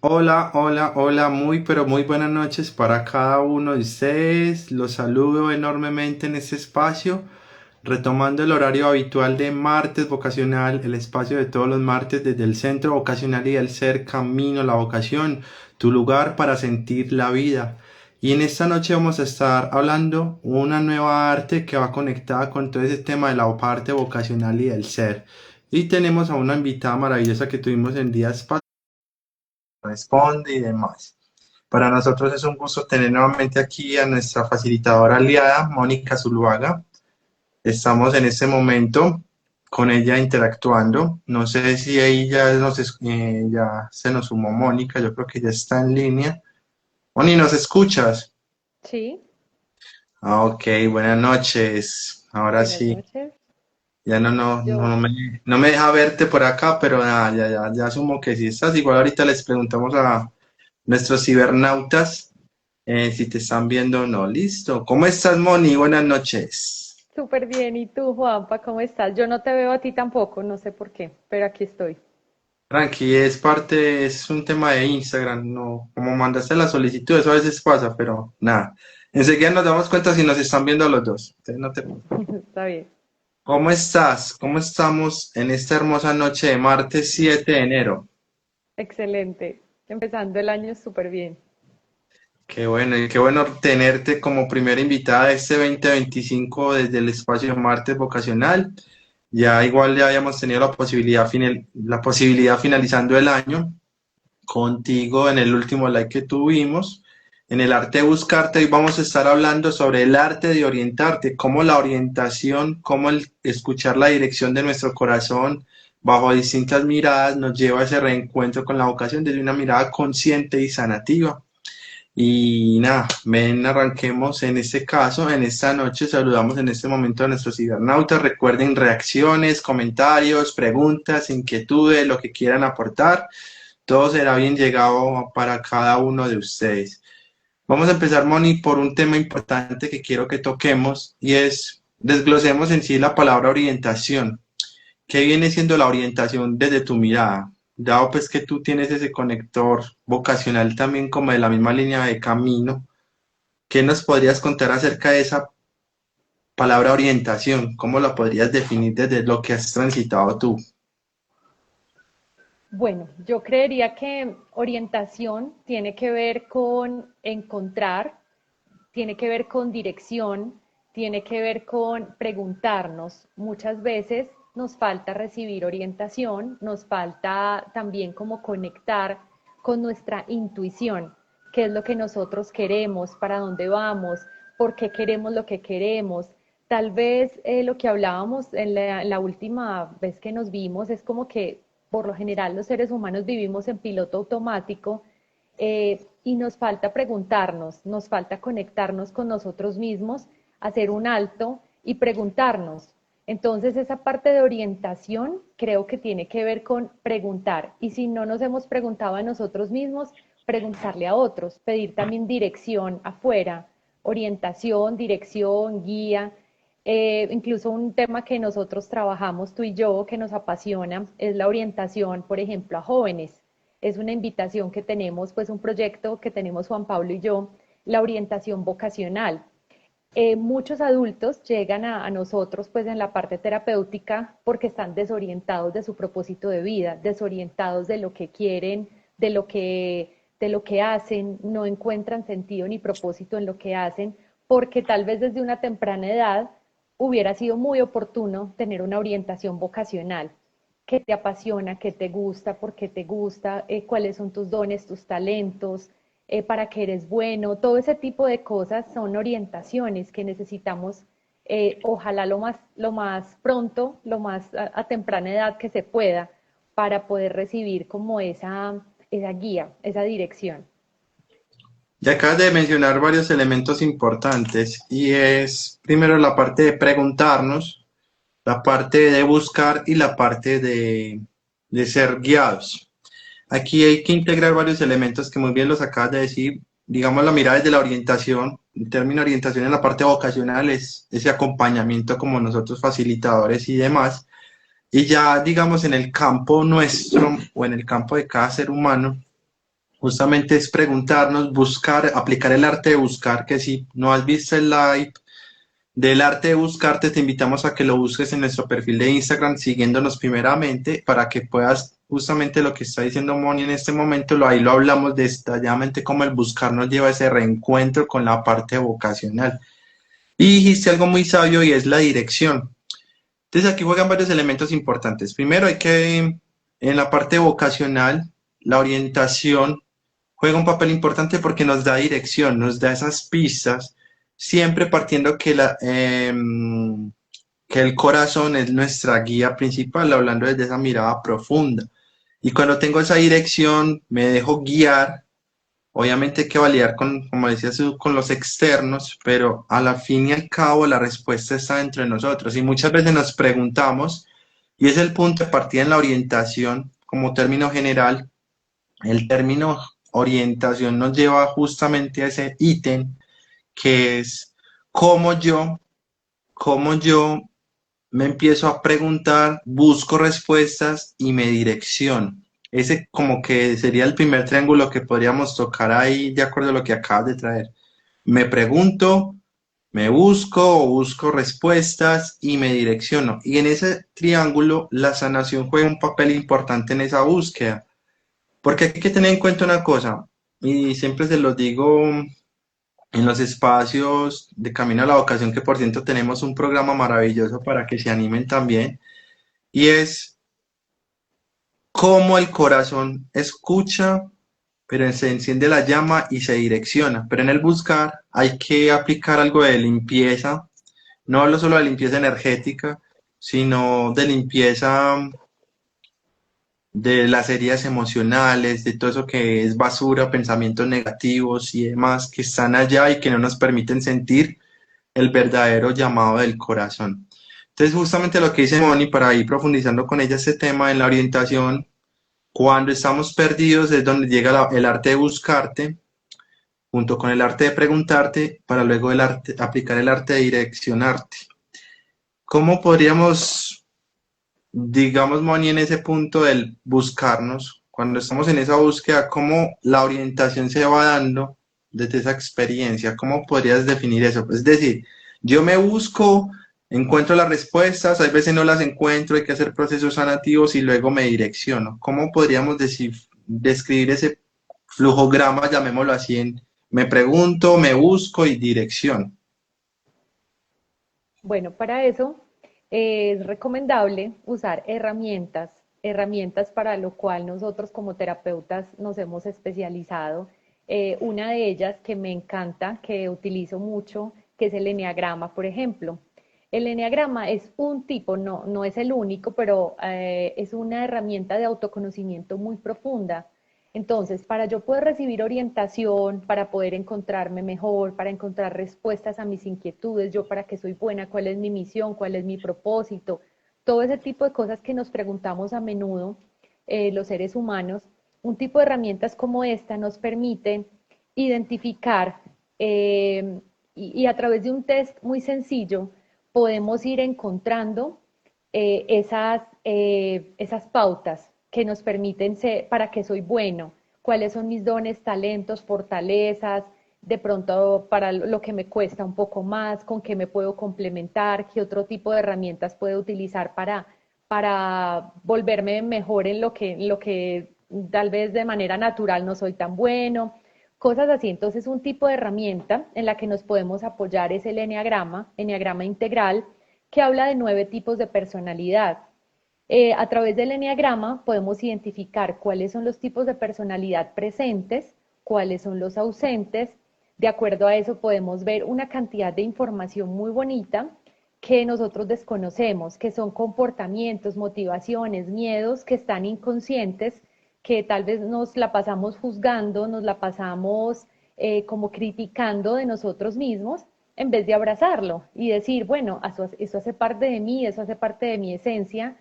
Hola, hola, hola, muy pero muy buenas noches para cada uno de ustedes. Los saludo enormemente en este espacio, retomando el horario habitual de martes vocacional, el espacio de todos los martes desde el centro vocacional y el ser camino a la vocación, tu lugar para sentir la vida. Y en esta noche vamos a estar hablando una nueva arte que va conectada con todo ese tema de la parte vocacional y del ser. Y tenemos a una invitada maravillosa que tuvimos en días pasados responde y demás. Para nosotros es un gusto tener nuevamente aquí a nuestra facilitadora aliada, Mónica Zuluaga. Estamos en este momento con ella interactuando. No sé si ahí ya se nos sumó Mónica, yo creo que ya está en línea. Moni, ¿nos escuchas? Sí, Ok, buenas noches. Ahora buenas sí, noches. ya Yo, no me deja verte por acá, pero nada, ya asumo que sí estás. Igual ahorita les preguntamos a nuestros cibernautas si te están viendo o no. Listo. ¿Cómo estás, Moni? Buenas noches. súper bien. ¿Y tú, Juanpa, cómo estás? Yo no te veo a ti tampoco, no sé por qué, pero aquí estoy. Tranqui, es un tema de Instagram, no, como mandaste la solicitud, eso a veces pasa, pero nada. Enseguida nos damos cuenta si nos están viendo a los dos. Entonces no te preocupes. Está bien. ¿Cómo estás? ¿Cómo estamos en esta hermosa noche de martes 7 de enero? Excelente. Empezando el año súper bien. Qué bueno, y qué bueno tenerte como primera invitada de este 2025 desde el espacio de Martes Vocacional. Ya igual ya habíamos tenido la posibilidad finalizando el año contigo en el último live que tuvimos, en el arte de buscarte. Hoy vamos a estar hablando sobre el arte de orientarte, cómo la orientación, cómo el escuchar la dirección de nuestro corazón bajo distintas miradas nos lleva a ese reencuentro con la vocación desde una mirada consciente y sanativa. Y nada, ven, arranquemos en este caso, en esta noche saludamos en este momento a nuestros cibernautas. Recuerden reacciones, comentarios, preguntas, inquietudes, lo que quieran aportar. Todo será bien llegado para cada uno de ustedes. Vamos a empezar, Moni, por un tema importante que quiero que toquemos y es, desglosemos en sí la palabra orientación. ¿Qué viene siendo la orientación desde tu mirada? Dado pues que tú tienes ese conector vocacional también como de la misma línea de camino, ¿qué nos podrías contar acerca de esa palabra orientación? ¿Cómo la podrías definir desde lo que has transitado tú? Bueno, yo creería que orientación tiene que ver con encontrar, tiene que ver con dirección, tiene que ver con preguntarnos. Muchas veces nos falta recibir orientación, nos falta también como conectar con nuestra intuición, qué es lo que nosotros queremos, para dónde vamos, por qué queremos lo que queremos. Tal vez lo que hablábamos en la última vez que nos vimos es como que por lo general los seres humanos vivimos en piloto automático y nos falta preguntarnos, nos falta conectarnos con nosotros mismos, hacer un alto y preguntarnos. Entonces esa parte de orientación creo que tiene que ver con preguntar. Y si no nos hemos preguntado a nosotros mismos, preguntarle a otros, pedir también dirección afuera, orientación, dirección, guía. Incluso un tema que nosotros trabajamos tú y yo, que nos apasiona, es la orientación, por ejemplo, a jóvenes. Es una invitación que tenemos, pues un proyecto que tenemos Juan Pablo y yo, la orientación vocacional. Muchos adultos llegan a nosotros pues en la parte terapéutica porque están desorientados de su propósito de vida, desorientados de lo que quieren, de lo que hacen, no encuentran sentido ni propósito en lo que hacen, porque tal vez desde una temprana edad hubiera sido muy oportuno tener una orientación vocacional. ¿Qué te apasiona? ¿Qué te gusta? ¿Por qué te gusta? ¿Cuáles son tus dones, tus talentos? ¿Para qué eres bueno? Todo ese tipo de cosas son orientaciones que necesitamos, ojalá lo más pronto, lo más a temprana edad que se pueda, para poder recibir como esa guía, esa dirección. Ya acabas de mencionar varios elementos importantes y es primero la parte de preguntarnos, la parte de buscar y la parte de ser guiados. Aquí hay que integrar varios elementos que muy bien los acabas de decir. Digamos, la mirada desde la orientación. El término orientación en la parte vocacional es ese acompañamiento como nosotros facilitadores y demás. Y ya, digamos, en el campo nuestro o en el campo de cada ser humano, justamente es preguntarnos, buscar, aplicar el arte de buscar, que si no has visto el live del arte de buscarte, te invitamos a que lo busques en nuestro perfil de Instagram, siguiéndonos primeramente, para que puedas, justamente lo que está diciendo Moni en este momento, ahí lo hablamos detalladamente, cómo el buscar nos lleva a ese reencuentro con la parte vocacional. Y dijiste algo muy sabio y es la dirección. Entonces aquí juegan varios elementos importantes. Primero hay que, en la parte vocacional, la orientación juega un papel importante porque nos da dirección, nos da esas pistas, siempre partiendo que el corazón es nuestra guía principal, hablando desde esa mirada profunda. Y cuando tengo esa dirección, me dejo guiar. Obviamente hay que validar con, como decías tú, con los externos, pero a la fin y al cabo la respuesta está dentro de nosotros. Y muchas veces nos preguntamos, y es el punto de partida en la orientación como término general, el término orientación nos lleva justamente a ese ítem que es cómo yo, cómo yo me empiezo a preguntar, busco respuestas y me direcciono. Ese como que sería el primer triángulo que podríamos tocar ahí de acuerdo a lo que acabas de traer. Me pregunto, me busco o busco respuestas y me direcciono. Y en ese triángulo la sanación juega un papel importante en esa búsqueda. Porque hay que tener en cuenta una cosa, y siempre se los digo en los espacios de Camino a la Vocación, que por cierto tenemos un programa maravilloso para que se animen también, y es cómo el corazón escucha, pero se enciende la llama y se direcciona. Pero en el buscar hay que aplicar algo de limpieza, no hablo solo de limpieza energética, sino de limpieza de las heridas emocionales, de todo eso que es basura, pensamientos negativos y demás que están allá y que no nos permiten sentir el verdadero llamado del corazón. Entonces, justamente lo que dice Moni, para ir profundizando con ella este tema en la orientación, cuando estamos perdidos es donde llega el arte de buscarte, junto con el arte de preguntarte, para luego aplicar el arte de direccionarte. ¿Cómo podríamos, digamos, Moni, en ese punto del buscarnos, cuando estamos en esa búsqueda, cómo la orientación se va dando desde esa experiencia? ¿Cómo podrías definir eso? Es decir, yo me busco, encuentro las respuestas, hay veces no las encuentro, hay que hacer procesos sanativos y luego me direcciono. ¿Cómo podríamos describir ese flujograma, llamémoslo así, en me pregunto, me busco y dirección? Bueno, para eso es recomendable usar herramientas para lo cual nosotros como terapeutas nos hemos especializado. Una de ellas que me encanta, que utilizo mucho, que es el eneagrama, por ejemplo. El eneagrama es un tipo, no es el único, pero es una herramienta de autoconocimiento muy profunda. Entonces, para yo poder recibir orientación, para poder encontrarme mejor, para encontrar respuestas a mis inquietudes, yo para qué soy buena, cuál es mi misión, cuál es mi propósito, todo ese tipo de cosas que nos preguntamos a menudo los seres humanos, un tipo de herramientas como esta nos permiten identificar y a través de un test muy sencillo podemos ir encontrando esas pautas que nos permiten ser, para qué soy bueno, cuáles son mis dones, talentos, fortalezas, de pronto para lo que me cuesta un poco más, con qué me puedo complementar, qué otro tipo de herramientas puedo utilizar para volverme mejor en lo que tal vez de manera natural no soy tan bueno, cosas así. Entonces, un tipo de herramienta en la que nos podemos apoyar es el eneagrama integral, que habla de 9 tipos de personalidad. A través del eneagrama podemos identificar cuáles son los tipos de personalidad presentes, cuáles son los ausentes. De acuerdo a eso podemos ver una cantidad de información muy bonita que nosotros desconocemos, que son comportamientos, motivaciones, miedos que están inconscientes, que tal vez nos la pasamos juzgando, nos la pasamos como criticando de nosotros mismos, en vez de abrazarlo y decir, bueno, eso hace parte de mí, eso hace parte de mi esencia,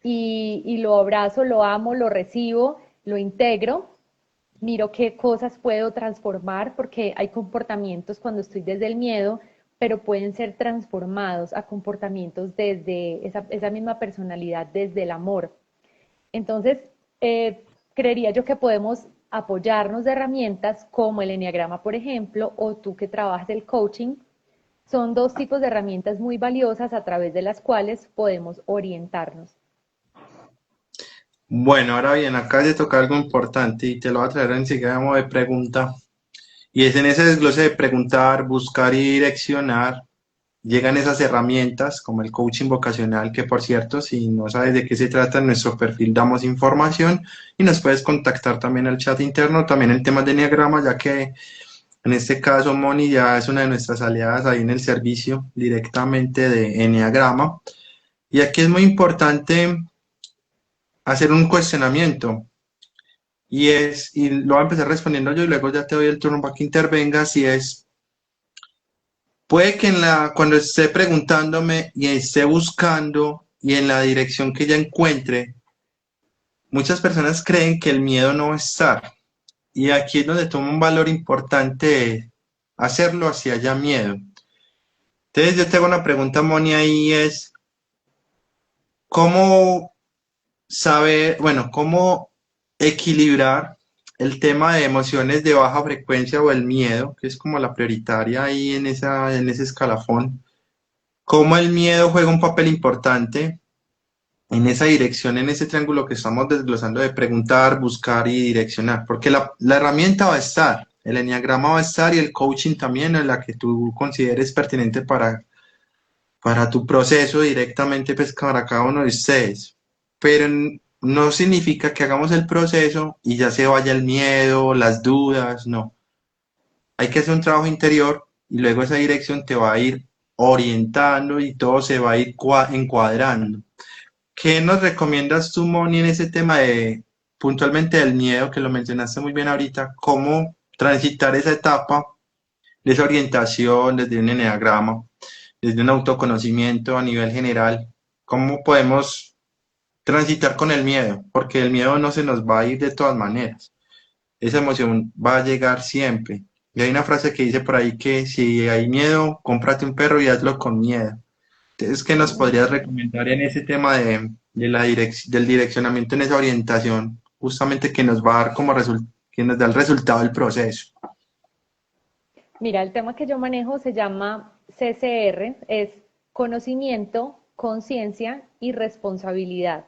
y lo abrazo, lo amo, lo recibo, lo integro, miro qué cosas puedo transformar, porque hay comportamientos cuando estoy desde el miedo, pero pueden ser transformados a comportamientos desde esa misma personalidad, desde el amor. Entonces, creería yo que podemos apoyarnos de herramientas como el eneagrama, por ejemplo, o tú que trabajas el coaching. Son dos tipos de herramientas muy valiosas a través de las cuales podemos orientarnos. Bueno, ahora bien, acá se toca algo importante y te lo voy a traer enseguida como de pregunta. Y es en ese desglose de preguntar, buscar y direccionar, llegan esas herramientas como el coaching vocacional, que por cierto, si no sabes de qué se trata, en nuestro perfil damos información y nos puedes contactar también al chat interno, también en temas de Enneagrama, ya que en este caso Moni ya es una de nuestras aliadas ahí en el servicio directamente de Enneagrama. Y aquí es muy importante hacer un cuestionamiento. Y lo voy a empezar respondiendo yo y luego ya te doy el turno para que intervengas, y es, puede que cuando esté preguntándome y esté buscando y en la dirección que ya encuentre, muchas personas creen que el miedo no va a estar. Y aquí es donde toma un valor importante hacerlo hacia allá miedo. Entonces yo te hago una pregunta, Moni, ahí es, ¿cómo saber, bueno, cómo equilibrar el tema de emociones de baja frecuencia o el miedo, que es como la prioritaria ahí en ese escalafón? ¿Cómo el miedo juega un papel importante en esa dirección, en ese triángulo que estamos desglosando de preguntar, buscar y direccionar? Porque la herramienta va a estar, el enneagrama va a estar y el coaching también, en la que tú consideres pertinente para tu proceso directamente, pues para cada uno de ustedes. Pero no significa que hagamos el proceso y ya se vaya el miedo, las dudas, no. Hay que hacer un trabajo interior y luego esa dirección te va a ir orientando y todo se va a ir encuadrando. ¿Qué nos recomiendas tú, Moni, en ese tema de puntualmente del miedo, que lo mencionaste muy bien ahorita? ¿Cómo transitar esa etapa de esa orientación desde un enneagrama, desde un autoconocimiento a nivel general? ¿Cómo podemos transitar con el miedo? Porque el miedo no se nos va a ir de todas maneras. Esa emoción va a llegar siempre. Y hay una frase que dice por ahí que si hay miedo, cómprate un perro y hazlo con miedo. Entonces, ¿qué nos podrías recomendar en ese tema de del direccionamiento en esa orientación, justamente que nos va a dar como que nos da el resultado del proceso? Mira, el tema que yo manejo se llama CCR, es conocimiento, conciencia y responsabilidad.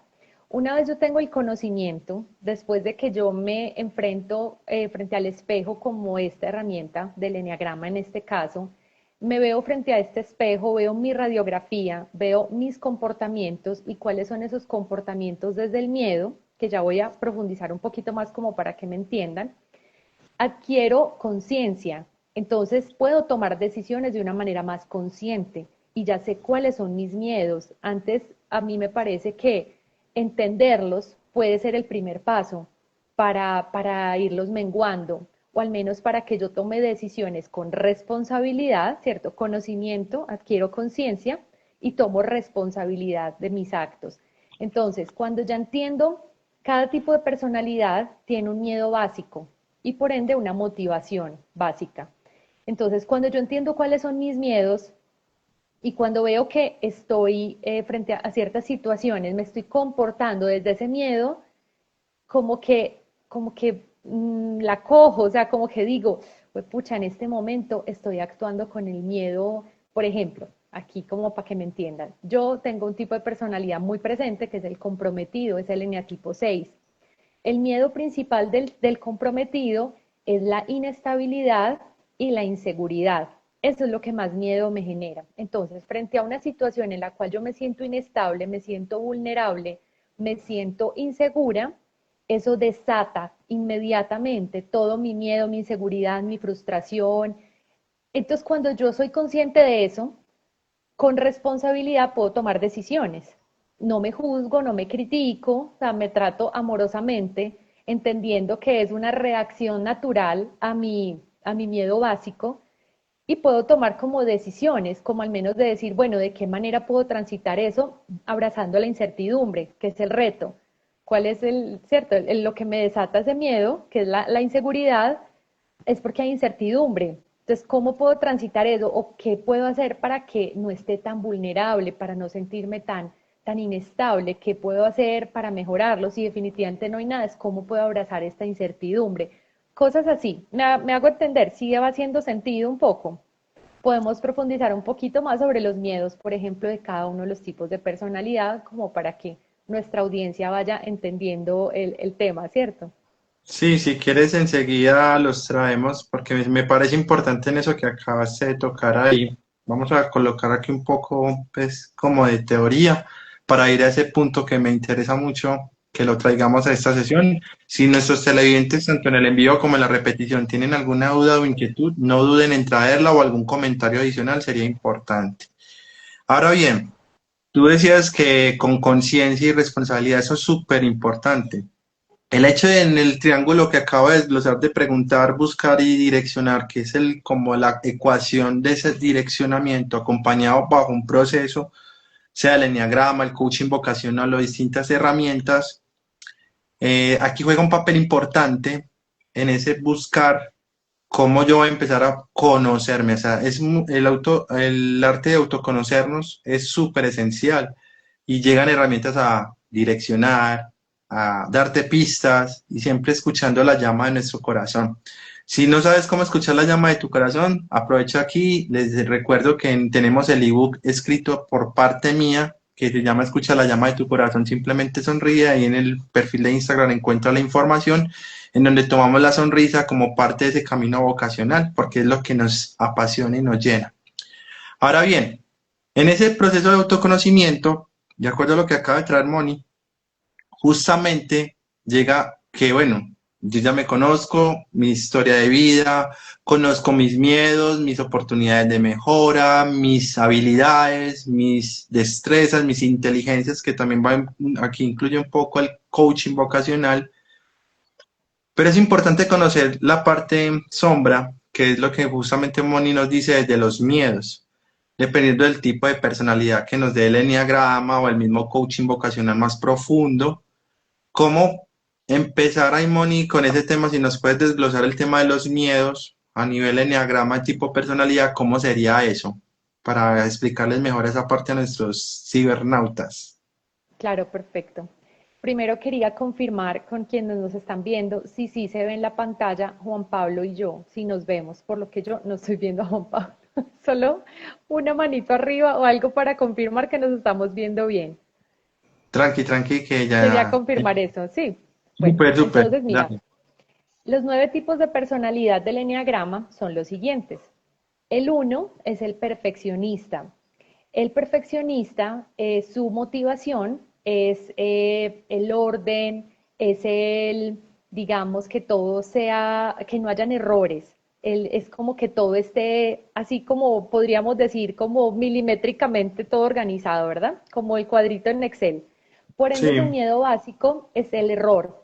Una vez yo tengo el conocimiento, después de que yo me enfrento frente al espejo como esta herramienta del eneagrama en este caso, me veo frente a este espejo, veo mi radiografía, veo mis comportamientos y cuáles son esos comportamientos desde el miedo, que ya voy a profundizar un poquito más como para que me entiendan. Adquiero conciencia, entonces puedo tomar decisiones de una manera más consciente y ya sé cuáles son mis miedos. Antes a mí me parece que entenderlos puede ser el primer paso para irlos menguando, o al menos para que yo tome decisiones con responsabilidad, ¿cierto? Conocimiento, adquiero conciencia y tomo responsabilidad de mis actos. Entonces, cuando ya entiendo, cada tipo de personalidad tiene un miedo básico y por ende una motivación básica. Entonces, cuando yo entiendo cuáles son mis miedos y cuando veo que estoy frente a ciertas situaciones, me estoy comportando desde ese miedo, como que la cojo, o sea, como que digo, pues pucha, en este momento estoy actuando con el miedo, por ejemplo, aquí como para que me entiendan. Yo tengo un tipo de personalidad muy presente que es el comprometido, es el eneatipo 6. El miedo principal del comprometido es la inestabilidad y la inseguridad. Eso es lo que más miedo me genera. Entonces, frente a una situación en la cual yo me siento inestable, me siento vulnerable, me siento insegura, eso desata inmediatamente todo mi miedo, mi inseguridad, mi frustración. Entonces, cuando yo soy consciente de eso, con responsabilidad puedo tomar decisiones. No me juzgo, no me critico, o sea, me trato amorosamente, entendiendo que es una reacción natural a mi miedo básico y puedo tomar como decisiones, como al menos de decir, bueno, ¿de qué manera puedo transitar eso abrazando la incertidumbre, que es el reto? ¿Cuál es cierto, lo que me desata ese miedo, que es la inseguridad? Es porque hay incertidumbre. Entonces, ¿cómo puedo transitar eso? ¿O qué puedo hacer para que no esté tan vulnerable, para no sentirme tan, tan inestable, ¿qué puedo hacer para mejorarlo? Si definitivamente no hay nada, es cómo puedo abrazar esta incertidumbre. Cosas así. Me hago entender, sigue va haciendo sentido un poco. Podemos profundizar un poquito más sobre los miedos, por ejemplo, de cada uno de los tipos de personalidad, como para que nuestra audiencia vaya entendiendo el tema, ¿cierto? Sí, si quieres enseguida los traemos porque me parece importante en eso que acabaste de tocar ahí. Vamos a colocar aquí un poco, pues, como de teoría para ir a ese punto que me interesa mucho que lo traigamos a esta sesión. Si nuestros televidentes, tanto en el envío como en la repetición, tienen alguna duda o inquietud, no duden en traerla o algún comentario adicional, sería importante. Ahora bien, tú decías que con conciencia y responsabilidad, eso es súper importante. El hecho de en el triángulo que acabo de desglosar de preguntar, buscar y direccionar, que es como la ecuación de ese direccionamiento acompañado bajo un proceso, sea el enneagrama, el coaching vocacional o distintas herramientas, aquí juega un papel importante en ese buscar cómo yo voy a empezar a conocerme. O sea, el arte de autoconocernos es súper esencial y llegan herramientas a direccionar, a darte pistas y siempre escuchando la llama de nuestro corazón. Si no sabes cómo escuchar la llama de tu corazón, aprovecho aquí, les recuerdo que tenemos el ebook escrito por parte mía que se llama Escucha la llama de tu corazón, simplemente sonríe, ahí en el perfil de Instagram encuentra la información en donde tomamos la sonrisa como parte de ese camino vocacional, porque es lo que nos apasiona y nos llena. Ahora bien, en ese proceso de autoconocimiento, de acuerdo a lo que acaba de traer Moni, justamente llega que, bueno, yo ya me conozco, mi historia de vida, conozco mis miedos, mis oportunidades de mejora, mis habilidades, mis destrezas, mis inteligencias, que también aquí incluye un poco el coaching vocacional, pero es importante conocer la parte sombra, que es lo que justamente Moni nos dice desde los miedos. Dependiendo del tipo de personalidad que nos dé el enneagrama o el mismo coaching vocacional más profundo, ¿cómo empezar ahí, Moni, con ese tema? Si nos puedes desglosar el tema de los miedos a nivel enneagrama, tipo personalidad, ¿cómo sería eso? Para explicarles mejor esa parte a nuestros cibernautas. Claro, perfecto. Primero quería confirmar con quienes nos están viendo si sí se ve en la pantalla Juan Pablo y yo, si nos vemos, por lo que yo no estoy viendo a Juan Pablo. Solo una manito arriba o algo para confirmar que nos estamos viendo bien. Tranqui, tranqui, que Quería ya... confirmar eso, sí. Bueno, Súper, súper. entonces mira, Dale. los 9 tipos de personalidad del eneagrama son los siguientes. El uno es el perfeccionista. El perfeccionista, su motivación es el orden, es el, digamos, que todo sea, que no hayan errores. Es como que todo esté, así como podríamos decir, como milimétricamente todo organizado, ¿verdad? Como el cuadrito en Excel. Por ende, su Sí, miedo básico es el error.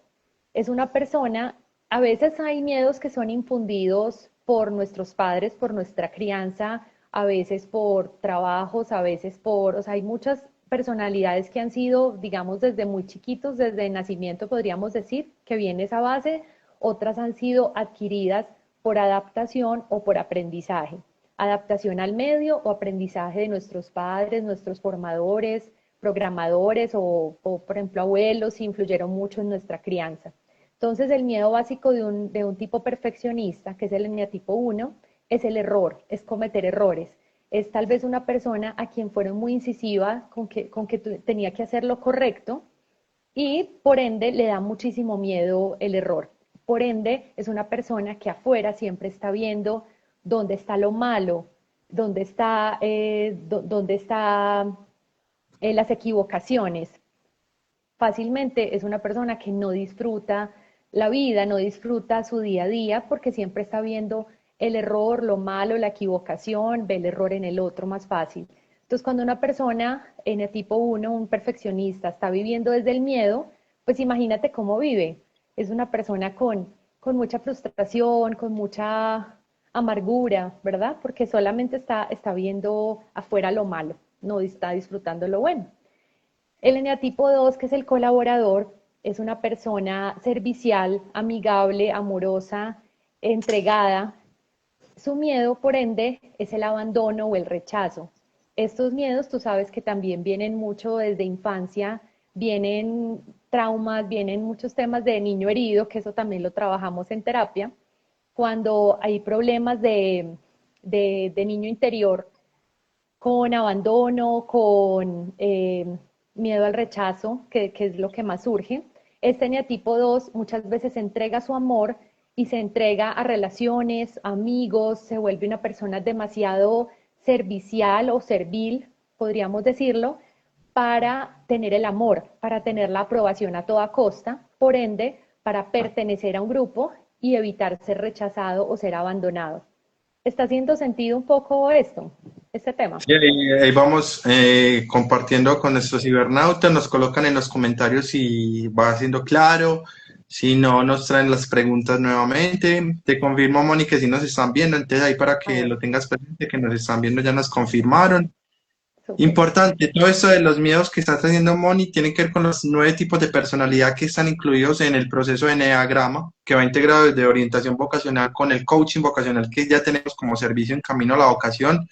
Es una persona, a veces hay miedos que son infundidos por nuestros padres, por nuestra crianza, a veces por trabajos, a veces por, o sea, hay muchas personalidades que han sido, digamos, desde muy chiquitos, desde el nacimiento podríamos decir, que viene esa base, otras han sido adquiridas por adaptación o por aprendizaje. Adaptación al medio o aprendizaje de nuestros padres, nuestros formadores, programadores o por ejemplo, abuelos influyeron mucho en nuestra crianza. Entonces, el miedo básico de un tipo perfeccionista, que es el eneatipo 1, es el error, es cometer errores. Es tal vez una persona a quien fueron muy incisiva con que tenía que hacer lo correcto y por ende le da muchísimo miedo el error. Por ende, es una persona que afuera siempre está viendo dónde está lo malo, dónde está las equivocaciones. Fácilmente es una persona que no disfruta la vida, no disfruta su día a día porque siempre está viendo el error, lo malo, la equivocación, ve el error en el otro más fácil. Entonces, cuando una persona en el tipo 1, un perfeccionista, está viviendo desde el miedo, pues imagínate cómo vive. Es una persona con mucha frustración, con mucha amargura, ¿verdad? Porque solamente está viendo afuera lo malo, no está disfrutando lo bueno. El eneatipo 2, que es el colaborador, es una persona servicial, amigable, amorosa, entregada. Su miedo, por ende, es el abandono o el rechazo. Estos miedos, tú sabes que también vienen mucho desde infancia, vienen traumas, vienen muchos temas de niño herido, que eso también lo trabajamos en terapia. Cuando hay problemas de niño interior con abandono, con miedo al rechazo, que es lo que más surge. Este eneatipo 2 muchas veces entrega su amor y se entrega a relaciones, amigos, se vuelve una persona demasiado servicial o servil, podríamos decirlo, para tener el amor, para tener la aprobación a toda costa, por ende, para pertenecer a un grupo y evitar ser rechazado o ser abandonado. ¿Está haciendo sentido un poco esto, este tema? Sí, ahí vamos compartiendo con nuestros cibernautas, nos colocan en los comentarios si va siendo claro, si no nos traen las preguntas nuevamente. Te confirmo, Moni, que si nos están viendo, entonces ahí para Ah, que bueno, lo tengas presente, que nos están viendo, ya nos confirmaron. súper. Importante, todo esto de los miedos que está trayendo Moni tiene que ver con los 9 tipos de personalidad que están incluidos en el proceso de Enneagrama, que va integrado desde orientación vocacional con el coaching vocacional que ya tenemos como servicio en camino a la vocación,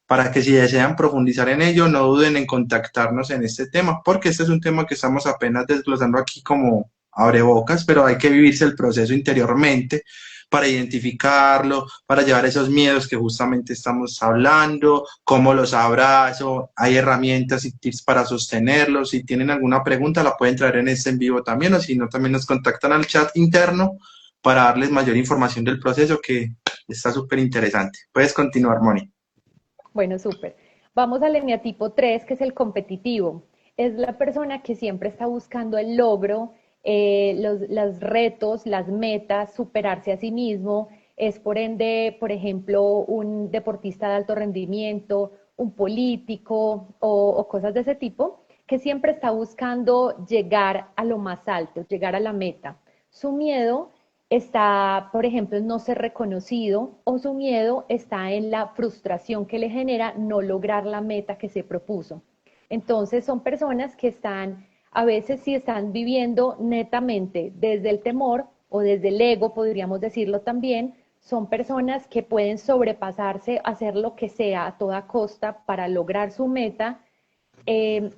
para que si desean profundizar en ello, no duden en contactarnos en este tema, porque este es un tema que estamos apenas desglosando aquí como abrebocas, pero hay que vivirse el proceso interiormente para identificarlo, para llevar esos miedos que justamente estamos hablando, cómo los abrazo, hay herramientas y tips para sostenerlos. Si tienen alguna pregunta, la pueden traer en este en vivo también, o si no, también nos contactan al chat interno para darles mayor información del proceso que está súper interesante. Puedes continuar, Moni. Bueno, súper. Vamos al eneatipo 3, que es el competitivo. Es la persona que siempre está buscando el logro, los retos, las metas, superarse a sí mismo. Es por ende, por ejemplo, un deportista de alto rendimiento, un político o cosas de ese tipo, que siempre está buscando llegar a lo más alto, llegar a la meta. Su miedo está, por ejemplo, en no ser reconocido o su miedo está en la frustración que le genera no lograr la meta que se propuso. Entonces son personas que están, a veces sí están viviendo netamente desde el temor o desde el ego, podríamos decirlo también, son personas que pueden sobrepasarse, hacer lo que sea a toda costa para lograr su meta, eh,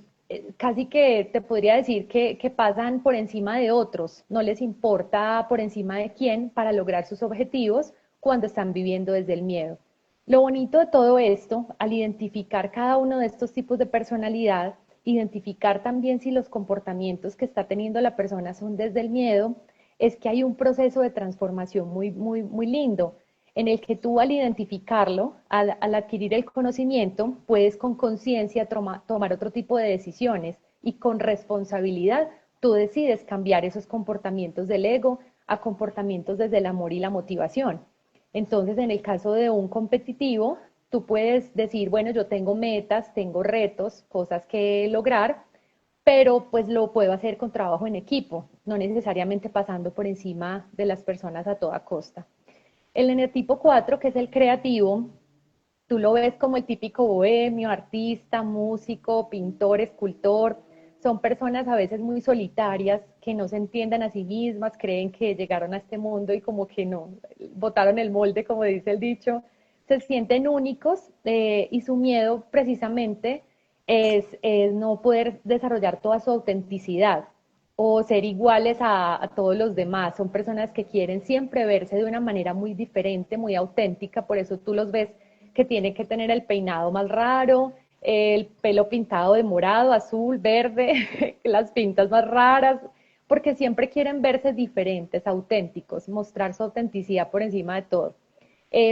casi que te podría decir que pasan por encima de otros, no les importa por encima de quién para lograr sus objetivos cuando están viviendo desde el miedo. Lo bonito de todo esto, al identificar cada uno de estos tipos de personalidad, identificar también si los comportamientos que está teniendo la persona son desde el miedo, es que hay un proceso de transformación muy lindo en el que tú al identificarlo, al adquirir el conocimiento, puedes con conciencia tomar otro tipo de decisiones y con responsabilidad tú decides cambiar esos comportamientos del ego a comportamientos desde el amor y la motivación. Entonces, en el caso de un competitivo, tú puedes decir, bueno, yo tengo metas, tengo retos, cosas que lograr, pero pues lo puedo hacer con trabajo en equipo, no necesariamente pasando por encima de las personas a toda costa. El eneatipo 4, que es el creativo, tú lo ves como el típico bohemio, artista, músico, pintor, escultor. Son personas a veces muy solitarias que no se entienden a sí mismas, creen que llegaron a este mundo y como que no, botaron el molde, como dice el dicho. Se sienten únicos y su miedo precisamente es no poder desarrollar toda su autenticidad o ser iguales a todos los demás. Son personas que quieren siempre verse de una manera muy diferente, muy auténtica, por eso tú los ves que tienen que tener el peinado más raro, el pelo pintado de morado, azul, verde, las pintas más raras, porque siempre quieren verse diferentes, auténticos, mostrar su autenticidad por encima de todo.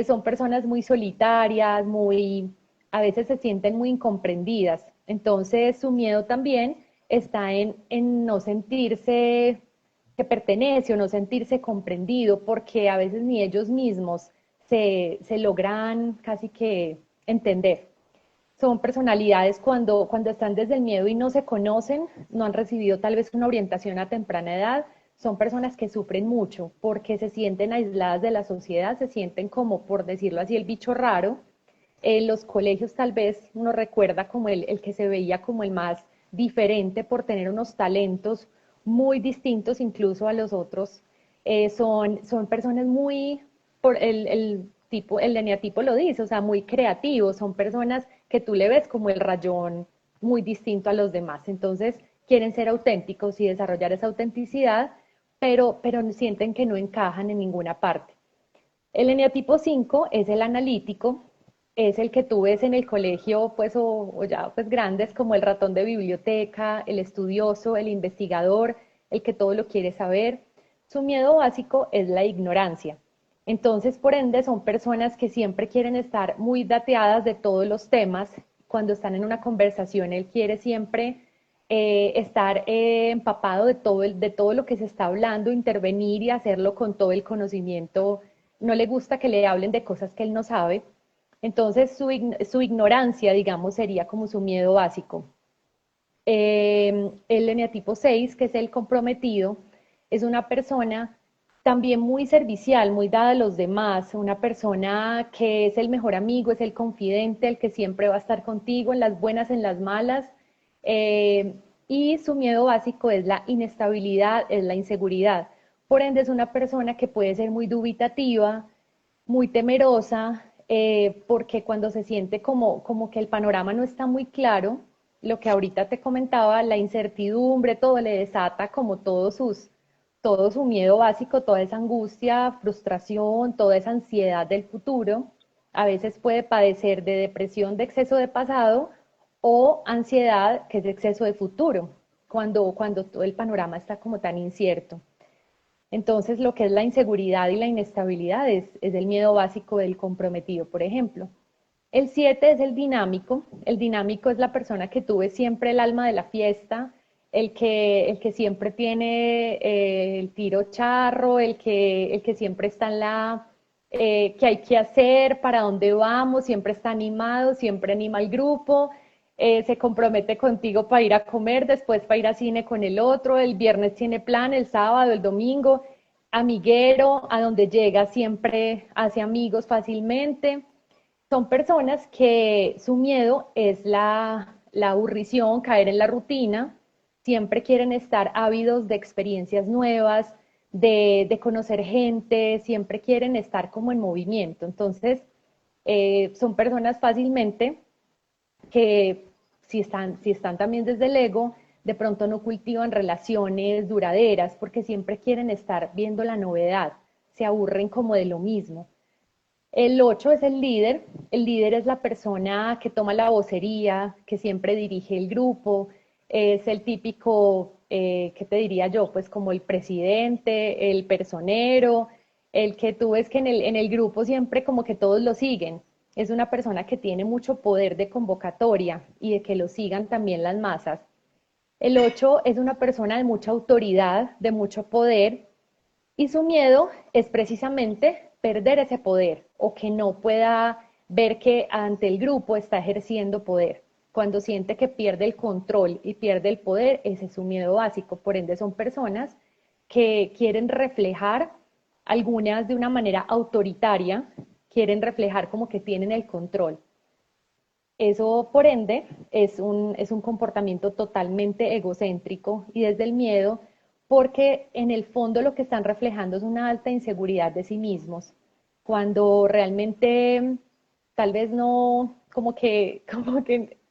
Son personas muy solitarias, a veces se sienten muy incomprendidas. Entonces su miedo también está en no sentirse que pertenece o no sentirse comprendido, porque a veces ni ellos mismos se logran casi que entender. Son personalidades cuando están desde el miedo y no se conocen, no han recibido tal vez una orientación a temprana edad, son personas que sufren mucho porque se sienten aisladas de la sociedad, se sienten como, por decirlo así, el bicho raro. En los colegios tal vez uno recuerda como el que se veía como el más diferente por tener unos talentos muy distintos incluso a los otros. Son personas muy, por tipo, el eneatipo lo dice, o sea, muy creativos, son personas que tú le ves como el rayón muy distinto a los demás. Entonces, quieren ser auténticos y desarrollar esa autenticidad, pero sienten que no encajan en ninguna parte. El eneatipo 5 es el analítico, es el que tú ves en el colegio, pues, o ya pues grandes, como el ratón de biblioteca, el estudioso, el investigador, el que todo lo quiere saber. Su miedo básico es la ignorancia. Entonces, por ende, son personas que siempre quieren estar muy dateadas de todos los temas. Cuando están en una conversación, él quiere siempre estar empapado de todo lo que se está hablando, intervenir y hacerlo con todo el conocimiento. No le gusta que le hablen de cosas que él no sabe. Entonces, su ignorancia, digamos, sería como su miedo básico. El eneatipo 6, que es el comprometido, es una persona también muy servicial, muy dada a los demás, una persona que es el mejor amigo, es el confidente, el que siempre va a estar contigo en las buenas, en las malas. Y su miedo básico es la inestabilidad, es la inseguridad. Por ende, es una persona que puede ser muy dubitativa, muy temerosa, porque cuando se siente como que el panorama no está muy claro, lo que ahorita te comentaba, la incertidumbre, todo le desata como todo su miedo básico, toda esa angustia, frustración, toda esa ansiedad del futuro. A veces puede padecer de depresión de exceso de pasado o ansiedad, que es de exceso de futuro, cuando todo el panorama está como tan incierto. Entonces, lo que es la inseguridad y la inestabilidad es el miedo básico del comprometido, por ejemplo. El 7 es el dinámico. El dinámico es la persona que tuve siempre el alma de la fiesta, el que siempre tiene el tiro charro, el que siempre está en que hay que hacer, para dónde vamos, siempre está animado, siempre anima al grupo, se compromete contigo para ir a comer, después para ir a cine con el otro, el viernes tiene plan, el sábado, el domingo, amiguero, a donde llega siempre hace amigos fácilmente. Son personas que su miedo es la aburrición, caer en la rutina, siempre quieren estar ávidos de experiencias nuevas, de conocer gente, siempre quieren estar como en movimiento. Entonces, son personas fácilmente que si están también desde el ego, de pronto no cultivan relaciones duraderas porque siempre quieren estar viendo la novedad, se aburren como de lo mismo. El 8 es el líder es la persona que toma la vocería, que siempre dirige el grupo, es el típico, ¿qué te diría yo? Pues como el presidente, el personero, el que tú ves que en el grupo siempre como que todos lo siguen. Es una persona que tiene mucho poder de convocatoria y de que lo sigan también las masas. El 8 es una persona de mucha autoridad, de mucho poder, y su miedo es precisamente perder ese poder o que no pueda ver que ante el grupo está ejerciendo poder. Cuando siente que pierde el control y pierde el poder, ese es su miedo básico. Por ende, son personas que quieren reflejar, algunas de una manera autoritaria, quieren reflejar como que tienen el control. Eso, por ende, es un comportamiento totalmente egocéntrico y desde el miedo, porque en el fondo lo que están reflejando es una alta inseguridad de sí mismos, cuando realmente tal vez no, como que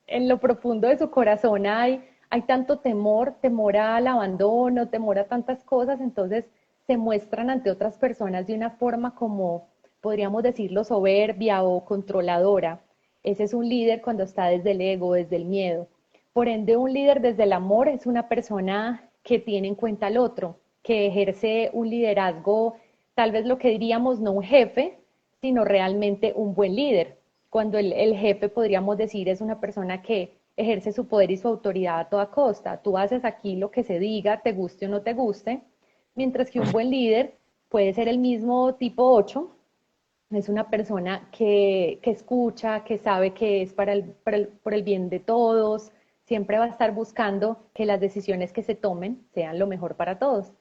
en lo profundo de su corazón hay tanto temor, temor al abandono, temor a tantas cosas, entonces se muestran ante otras personas de una forma como, podríamos decirlo, soberbia o controladora. Ese es un líder cuando está desde el ego, desde el miedo. Por ende, un líder desde el amor es una persona que tiene en cuenta al otro, que ejerce un liderazgo, tal vez lo que diríamos no un jefe, sino realmente un buen líder. Cuando el jefe, podríamos decir, es una persona que ejerce su poder y su autoridad a toda costa. Tú haces aquí lo que se diga, te guste o no te guste, mientras que un buen líder puede ser el mismo tipo 8, es una persona que escucha, que sabe que es por el bien de todos, siempre va a estar buscando que las decisiones que se tomen sean lo mejor para todos.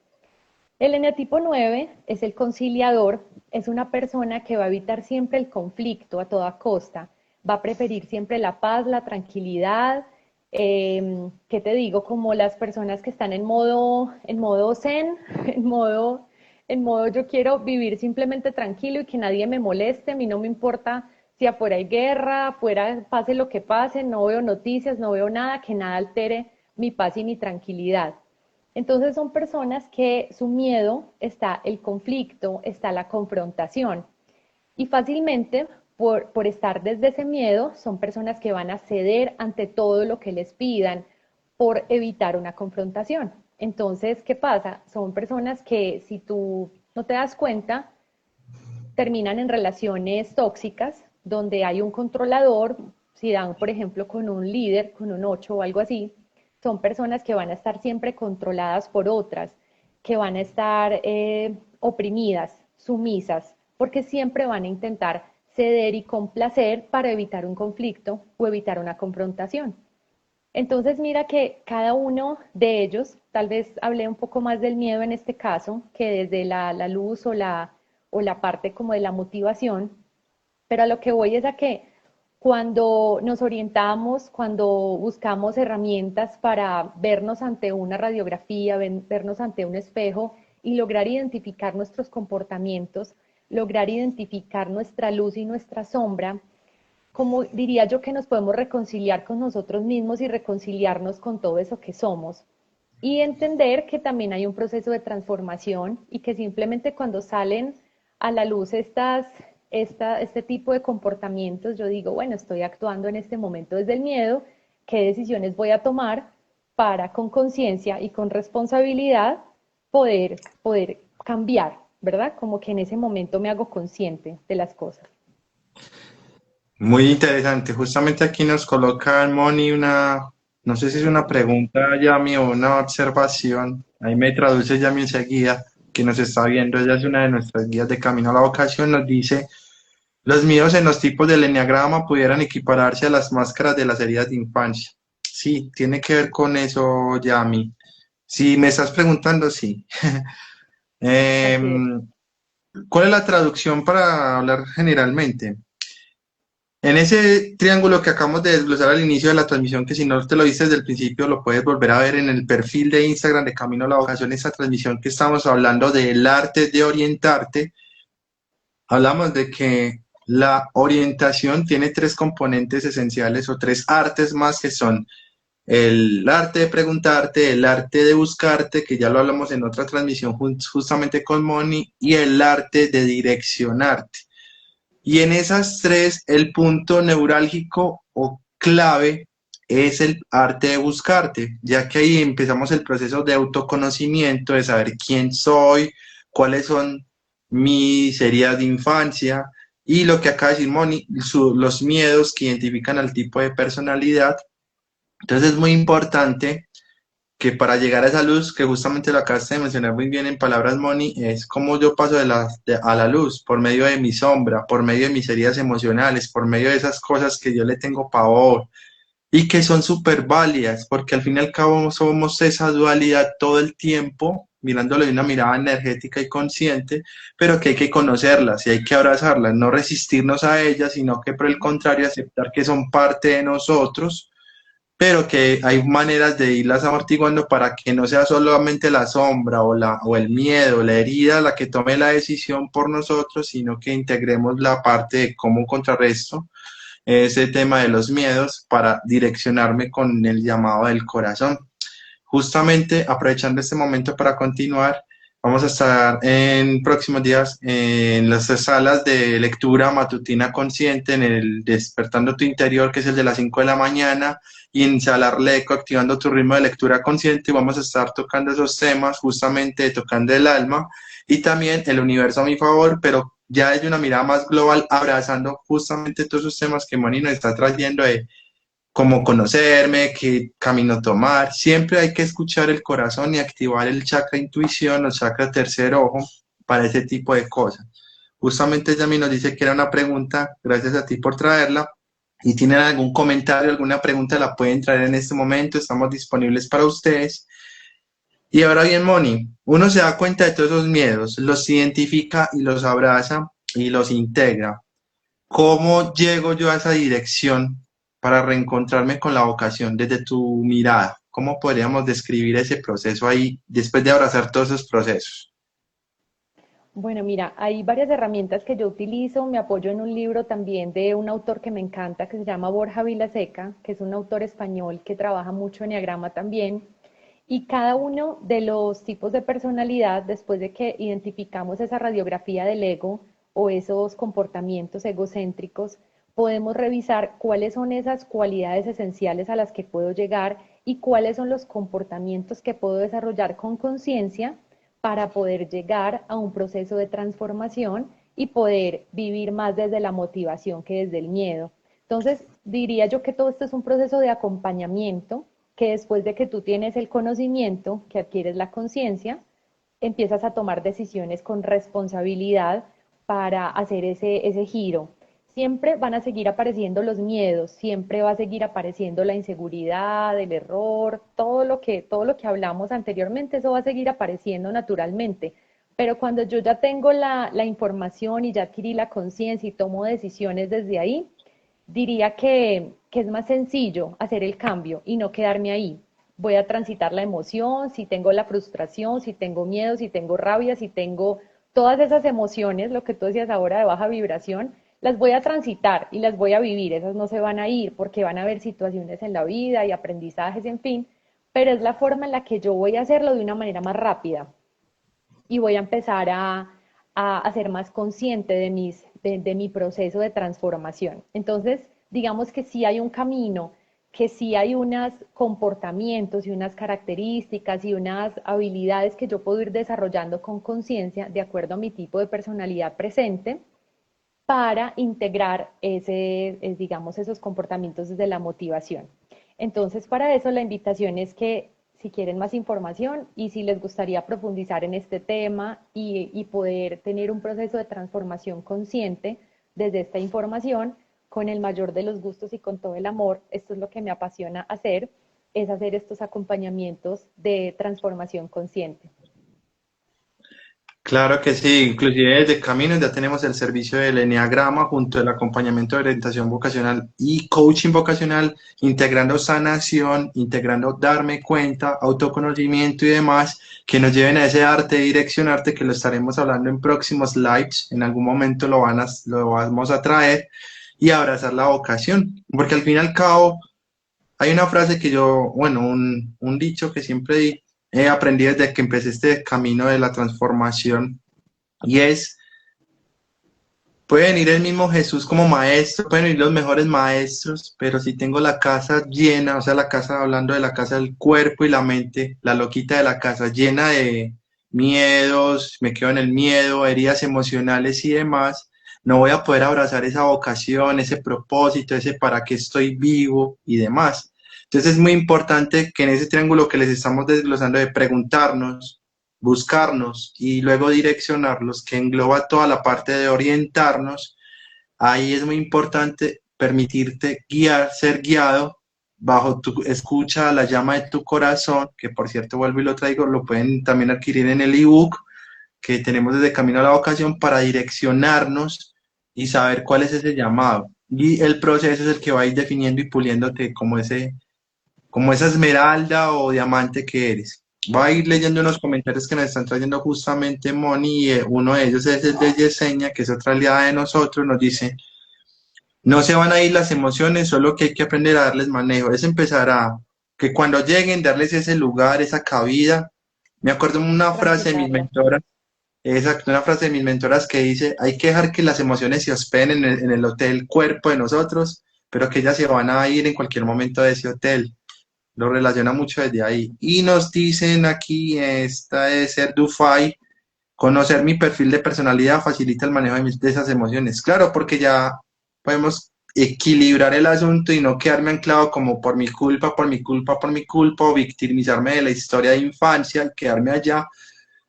El eneatipo 9 es el conciliador, es una persona que va a evitar siempre el conflicto a toda costa, va a preferir siempre la paz, la tranquilidad, ¿qué te digo? Como las personas que están en modo zen, en modo en modo yo quiero vivir simplemente tranquilo y que nadie me moleste, a mí no me importa si afuera hay guerra, afuera pase lo que pase, no veo noticias, no veo nada, que nada altere mi paz y mi tranquilidad. Entonces son personas que su miedo está el conflicto, está la confrontación. Y fácilmente, por estar desde ese miedo, son personas que van a ceder ante todo lo que les pidan por evitar una confrontación. Entonces, ¿qué pasa? Son personas que si tú no te das cuenta, terminan en relaciones tóxicas donde hay un controlador, si dan, por ejemplo, con un líder, con un 8 o algo así, son personas que van a estar siempre controladas por otras, que van a estar oprimidas, sumisas, porque siempre van a intentar ceder y complacer para evitar un conflicto o evitar una confrontación. Entonces mira que cada uno de ellos, tal vez hablé un poco más del miedo en este caso, que desde la luz o la parte como de la motivación, pero a lo que voy es a que cuando nos orientamos, cuando buscamos herramientas para vernos ante una radiografía, vernos ante un espejo y lograr identificar nuestros comportamientos, lograr identificar nuestra luz y nuestra sombra, como diría yo que nos podemos reconciliar con nosotros mismos y reconciliarnos con todo eso que somos. Y entender que también hay un proceso de transformación y que simplemente cuando salen a la luz este tipo de comportamientos, yo digo, bueno, estoy actuando en este momento desde el miedo, ¿qué decisiones voy a tomar para con conciencia y con responsabilidad poder cambiar, ¿verdad? Como que en ese momento me hago consciente de las cosas. Muy interesante. Justamente aquí nos coloca Moni una, no sé si es una pregunta, Yami, o una observación. Ahí me traduce Yami enseguida, que nos está viendo. Ella es una de nuestras guías de Camino a la Vocación. Nos dice, los miedos en los tipos del enneagrama pudieran equipararse a las máscaras de las heridas de infancia. Sí, tiene que ver con eso, Yami. Si me estás preguntando, sí. Así es. Em, ¿Cuál es la traducción para hablar generalmente? En ese triángulo que acabamos de desglosar al inicio de la transmisión, que si no te lo viste desde el principio, lo puedes volver a ver en el perfil de Instagram de Camino a la Vocación, esa transmisión que estamos hablando del arte de orientarte. Hablamos de que la orientación tiene tres componentes esenciales o tres artes más que son el arte de preguntarte, el arte de buscarte, que ya lo hablamos en otra transmisión justamente con Moni, y el arte de direccionarte. Y en esas tres, el punto neurálgico o clave es el arte de buscarte, ya que ahí empezamos el proceso de autoconocimiento, de saber quién soy, cuáles son mis heridas de infancia y lo que acaba de decir Moni, los miedos que identifican al tipo de personalidad. Entonces es muy importante que para llegar a esa luz, que justamente lo acabaste de mencionar muy bien en palabras, Moni, es cómo yo paso a la luz, por medio de mi sombra, por medio de mis heridas emocionales, por medio de esas cosas que yo le tengo pavor y que son súper válidas, porque al fin y al cabo somos esa dualidad todo el tiempo, mirándolo de una mirada energética y consciente, pero que hay que conocerlas y hay que abrazarlas, no resistirnos a ellas, sino que por el contrario aceptar que son parte de nosotros, pero que hay maneras de irlas amortiguando para que no sea solamente la sombra o el miedo, la herida la que tome la decisión por nosotros, sino que integremos la parte de cómo contrarresto ese tema de los miedos para direccionarme con el llamado del corazón. Justamente aprovechando este momento para continuar, vamos a estar en próximos días en las salas de lectura matutina consciente, en el Despertando tu Interior, que es el de las 5 de la mañana, y en Salarleco, activando tu ritmo de lectura consciente. Vamos a estar tocando esos temas, justamente tocando el alma y también el universo a mi favor, pero ya desde una mirada más global, abrazando justamente todos esos temas que Moni nos está trayendo de cómo conocerme, qué camino tomar. Siempre hay que escuchar el corazón y activar el chakra intuición o chakra tercer ojo para ese tipo de cosas. Justamente Yami nos dice que era una pregunta, gracias a ti por traerla. Y tienen algún comentario, alguna pregunta, la pueden traer en este momento, estamos disponibles para ustedes. Y ahora bien, Moni, uno se da cuenta de todos esos miedos, los identifica y los abraza y los integra. ¿Cómo llego yo a esa dirección para reencontrarme con la vocación desde tu mirada? ¿Cómo podríamos describir ese proceso ahí después de abrazar todos esos procesos? Bueno, mira, hay varias herramientas que yo utilizo. Me apoyo en un libro también de un autor que me encanta, que se llama Borja Vilaseca, que es un autor español que trabaja mucho enneagrama también. Y cada uno de los tipos de personalidad, después de que identificamos esa radiografía del ego o esos comportamientos egocéntricos, podemos revisar cuáles son esas cualidades esenciales a las que puedo llegar y cuáles son los comportamientos que puedo desarrollar con conciencia para poder llegar a un proceso de transformación y poder vivir más desde la motivación que desde el miedo. Entonces, diría yo que todo esto es un proceso de acompañamiento, que después de que tú tienes el conocimiento, que adquieres la conciencia, empiezas a tomar decisiones con responsabilidad para hacer ese giro. Siempre van a seguir apareciendo los miedos, siempre va a seguir apareciendo la inseguridad, el error, todo lo que hablamos anteriormente, eso va a seguir apareciendo naturalmente. Pero cuando yo ya tengo la información y ya adquirí la conciencia y tomo decisiones desde ahí, diría que es más sencillo hacer el cambio y no quedarme ahí. Voy a transitar la emoción, si tengo la frustración, si tengo miedo, si tengo rabia, si tengo todas esas emociones, lo que tú decías ahora de baja vibración, las voy a transitar y las voy a vivir. Esas no se van a ir porque van a haber situaciones en la vida y aprendizajes, en fin, pero es la forma en la que yo voy a hacerlo de una manera más rápida y voy a empezar a ser más consciente de mi proceso de transformación. Entonces, digamos que sí hay un camino, que sí hay unos comportamientos y unas características y unas habilidades que yo puedo ir desarrollando con conciencia de acuerdo a mi tipo de personalidad presente para integrar digamos, esos comportamientos desde la motivación. Entonces, para eso la invitación es que si quieren más información y si les gustaría profundizar en este tema y poder tener un proceso de transformación consciente desde esta información, con el mayor de los gustos y con todo el amor, esto es lo que me apasiona hacer, es hacer estos acompañamientos de transformación consciente. Claro que sí, inclusive desde Caminos ya tenemos el servicio del Eneagrama junto al acompañamiento de orientación vocacional y coaching vocacional, integrando sanación, integrando darme cuenta, autoconocimiento y demás, que nos lleven a ese arte de direccionarte, que lo estaremos hablando en próximos lives, en algún momento lo vamos a traer, y abrazar la vocación, porque al fin y al cabo hay una frase que yo, bueno, un dicho que siempre he aprendido desde que empecé este camino de la transformación y es, pueden ir el mismo Jesús como maestro, pueden ir los mejores maestros, pero si tengo la casa llena, o sea, la casa, hablando de la casa del cuerpo y la mente, la loquita de la casa llena de miedos, me quedo en el miedo, heridas emocionales y demás, no voy a poder abrazar esa vocación, ese propósito, ese para qué estoy vivo y demás. Entonces es muy importante que en ese triángulo que les estamos desglosando de preguntarnos, buscarnos y luego direccionarlos, que engloba toda la parte de orientarnos, ahí es muy importante permitirte guiar, ser guiado bajo tu escucha, la llama de tu corazón, que por cierto vuelvo y lo traigo, lo pueden también adquirir en el ebook que tenemos desde Camino a la Vocación para direccionarnos y saber cuál es ese llamado. Y el proceso es el que va a ir definiendo y puliéndote como esa esmeralda o diamante que eres. Voy a ir leyendo unos comentarios que nos están trayendo justamente Moni, y uno de ellos es el de Yesenia, que es otra aliada de nosotros, nos dice, no se van a ir las emociones, solo que hay que aprender a darles manejo, es empezar a, que cuando lleguen, darles ese lugar, esa cabida. Me acuerdo de una frase de mis Transitarlas. mentoras, exacto, una frase de mis mentoras que dice, hay que dejar que las emociones se hospeden en el hotel cuerpo de nosotros, pero que ellas se van a ir en cualquier momento de ese hotel, lo relaciona mucho desde ahí. Y nos dicen aquí, esta es ser Dufay, conocer mi perfil de personalidad facilita el manejo de esas emociones. Claro, porque ya podemos equilibrar el asunto y no quedarme anclado como por mi culpa, por mi culpa, por mi culpa, o victimizarme de la historia de infancia y quedarme allá,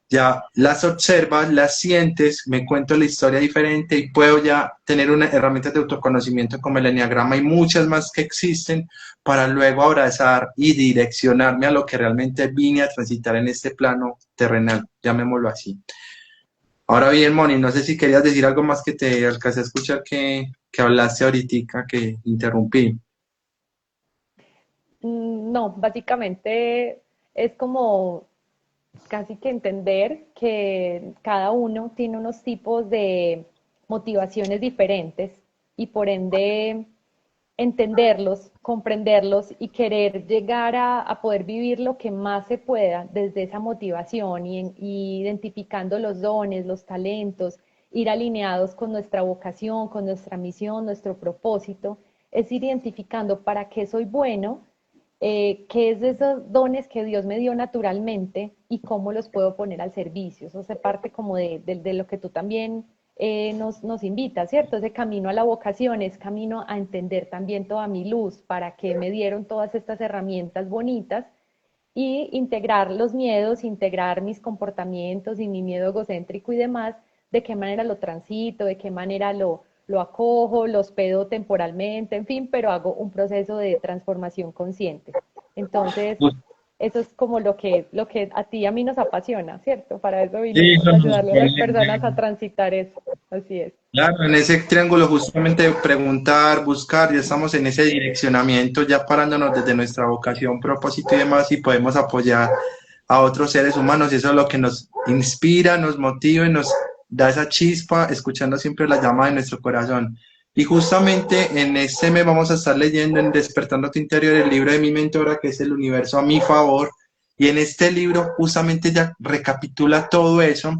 ya las observas, las sientes, me cuento la historia diferente y puedo ya tener una herramienta de autoconocimiento como el enneagrama y muchas más que existen para luego abrazar y direccionarme a lo que realmente vine a transitar en este plano terrenal, llamémoslo así. Ahora bien, Moni, no sé si querías decir algo más, que te alcancé a escuchar que hablaste ahorita, que interrumpí. No, básicamente es como casi que entender que cada uno tiene unos tipos de motivaciones diferentes y por ende entenderlos, comprenderlos y querer llegar a poder vivir lo que más se pueda desde esa motivación y identificando los dones, los talentos, ir alineados con nuestra vocación, con nuestra misión, nuestro propósito, es ir identificando para qué soy bueno, qué es de esos dones que Dios me dio naturalmente y cómo los puedo poner al servicio. Eso hace parte como de lo que tú también nos invita, ¿cierto? Ese camino a la vocación es camino a entender también toda mi luz, para que me dieron todas estas herramientas bonitas y integrar los miedos, integrar mis comportamientos y mi miedo egocéntrico y demás, de qué manera lo transito, de qué manera lo acojo, lo hospedo temporalmente, en fin, pero hago un proceso de transformación consciente. Entonces, eso es como lo que a ti y a mí nos apasiona, ¿cierto? Para eso Sí, vinimos, a ayudarle a las personas a transitar eso. Así es. claro, en ese triángulo justamente preguntar, buscar, ya estamos en ese direccionamiento, ya parándonos desde nuestra vocación, propósito y demás, y podemos apoyar a otros seres humanos, y eso es lo que nos inspira, nos motiva y nos da esa chispa, escuchando siempre la llama de nuestro corazón. Y justamente en este mes vamos a estar leyendo en Despertando tu Interior el libro de mi mentora, que es El Universo a mi favor, y en este libro justamente ya recapitula todo eso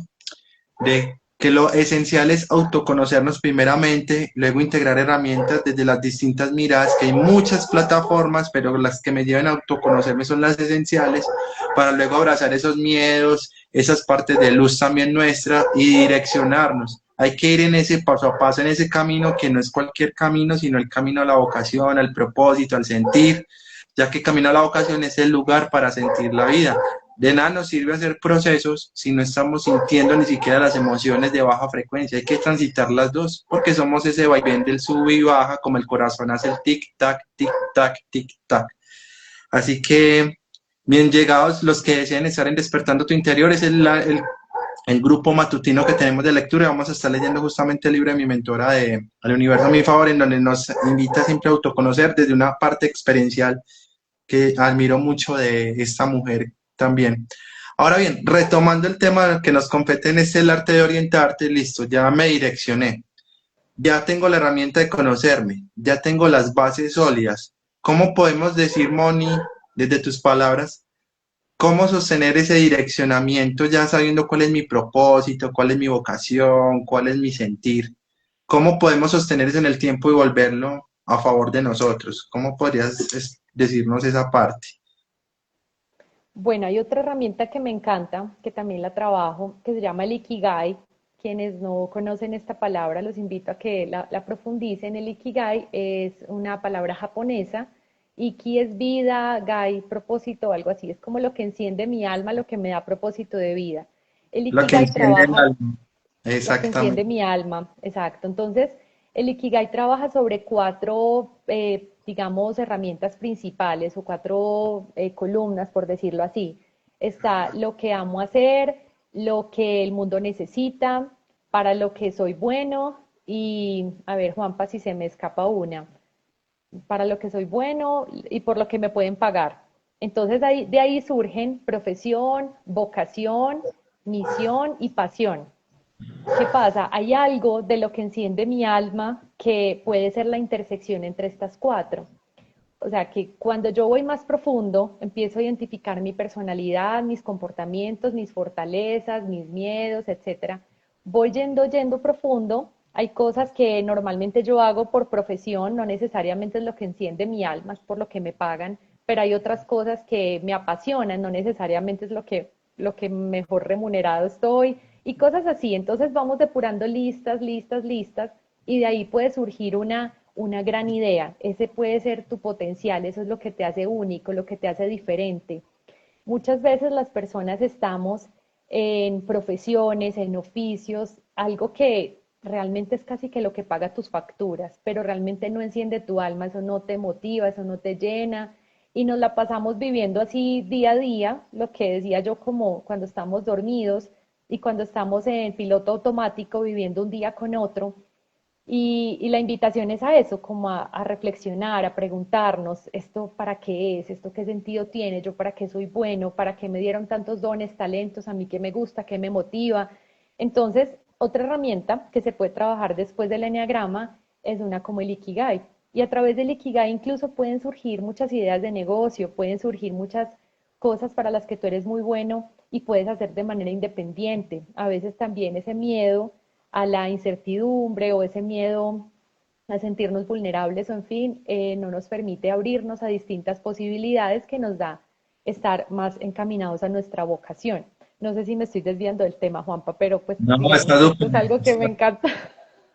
de que lo esencial es autoconocernos primeramente, luego integrar herramientas desde las distintas miradas, que hay muchas plataformas, pero las que me llevan a autoconocerme son las esenciales, para luego abrazar esos miedos, esas partes de luz también nuestra y direccionarnos. Hay que ir en ese paso a paso, en ese camino que no es cualquier camino, sino el camino a la vocación, al propósito, al sentir, ya que camino a la vocación es el lugar para sentir la vida. De nada nos sirve hacer procesos si no estamos sintiendo ni siquiera las emociones de baja frecuencia. Hay que transitar las dos, porque somos ese vaivén del sube y baja, como el corazón hace el tic-tac, tic-tac, tic-tac. Así que, bien llegados los que deseen estar en Despertando tu Interior, es el grupo matutino que tenemos de lectura, y vamos a estar leyendo justamente el libro de mi mentora de Al Universo a mi favor, en donde nos invita siempre a autoconocer desde una parte experiencial que admiro mucho de esta mujer también. Ahora bien, retomando el tema que nos compete en este el arte de orientarte, listo, ya me direccioné, ya tengo la herramienta de conocerme, ya tengo las bases sólidas. ¿Cómo podemos decir, Moni, desde tus palabras, cómo sostener ese direccionamiento ya sabiendo cuál es mi propósito, cuál es mi vocación, cuál es mi sentir? ¿Cómo podemos sostener eso en el tiempo y volverlo a favor de nosotros? ¿Cómo podrías decirnos esa parte? Bueno, hay otra herramienta que me encanta, que también la trabajo, que se llama el Ikigai. Quienes no conocen esta palabra, los invito a que la profundicen. El Ikigai es una palabra japonesa. Iki es vida, Gai propósito, algo así. Es como lo que enciende mi alma, lo que me da propósito de vida. El Lo que Ikigai enciende el trabaja alma. lo que enciende Exactamente. mi alma, exacto. Entonces, el Ikigai trabaja sobre cuatro, digamos, herramientas principales o cuatro columnas, por decirlo así. Está lo que amo hacer, lo que el mundo necesita, para lo que soy bueno y, a ver, Juanpa, si se me escapa una, para lo que soy bueno y por lo que me pueden pagar. Entonces, de ahí surgen profesión, vocación, misión y pasión. ¿Qué pasa? Hay algo de lo que enciende mi alma que puede ser la intersección entre estas cuatro. O sea, que cuando yo voy más profundo, empiezo a identificar mi personalidad, mis comportamientos, mis fortalezas, mis miedos, etcétera. Voy yendo profundo. Hay cosas que normalmente yo hago por profesión, no necesariamente es lo que enciende mi alma, es por lo que me pagan, pero hay otras cosas que me apasionan, no necesariamente es lo que mejor remunerado estoy y cosas así. Entonces vamos depurando listas y de ahí puede surgir una gran idea. Ese puede ser tu potencial, eso es lo que te hace único, lo que te hace diferente. Muchas veces las personas estamos en profesiones, en oficios, algo que realmente es casi que lo que paga tus facturas, pero realmente no enciende tu alma, eso no te motiva, eso no te llena y nos la pasamos viviendo así día a día, lo que decía yo como cuando estamos dormidos y cuando estamos en piloto automático viviendo un día con otro Y la invitación es a eso, como a reflexionar, a preguntarnos, ¿esto para qué es? ¿Esto qué sentido tiene? ¿Yo para qué soy bueno? ¿Para qué me dieron tantos dones, talentos? ¿A mí qué me gusta? ¿Qué me motiva? Entonces, otra herramienta que se puede trabajar después del eneagrama es una como el Ikigai. Y a través del Ikigai incluso pueden surgir muchas ideas de negocio, pueden surgir muchas cosas para las que tú eres muy bueno y puedes hacer de manera independiente. A veces también ese miedo a la incertidumbre o ese miedo a sentirnos vulnerables o en fin, no nos permite abrirnos a distintas posibilidades que nos da estar más encaminados a nuestra vocación. No sé si me estoy desviando del tema, Juanpa, pero pues No, digamos está que esto súper es algo que me encanta.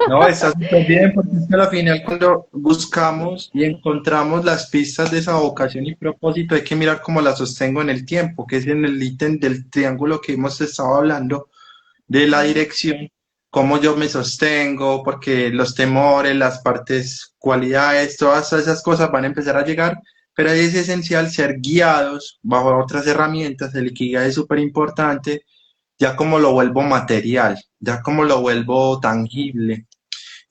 No, está súper bien, porque es que al final cuando buscamos y encontramos las pistas de esa vocación y propósito, hay que mirar cómo la sostengo en el tiempo, que es en el ítem del triángulo que hemos estado hablando, de la dirección, cómo yo me sostengo, porque los temores, las partes, cualidades, todas esas cosas van a empezar a llegar, pero ahí es esencial ser guiados bajo otras herramientas, el Ikigai es súper importante, ya como lo vuelvo material, ya como lo vuelvo tangible.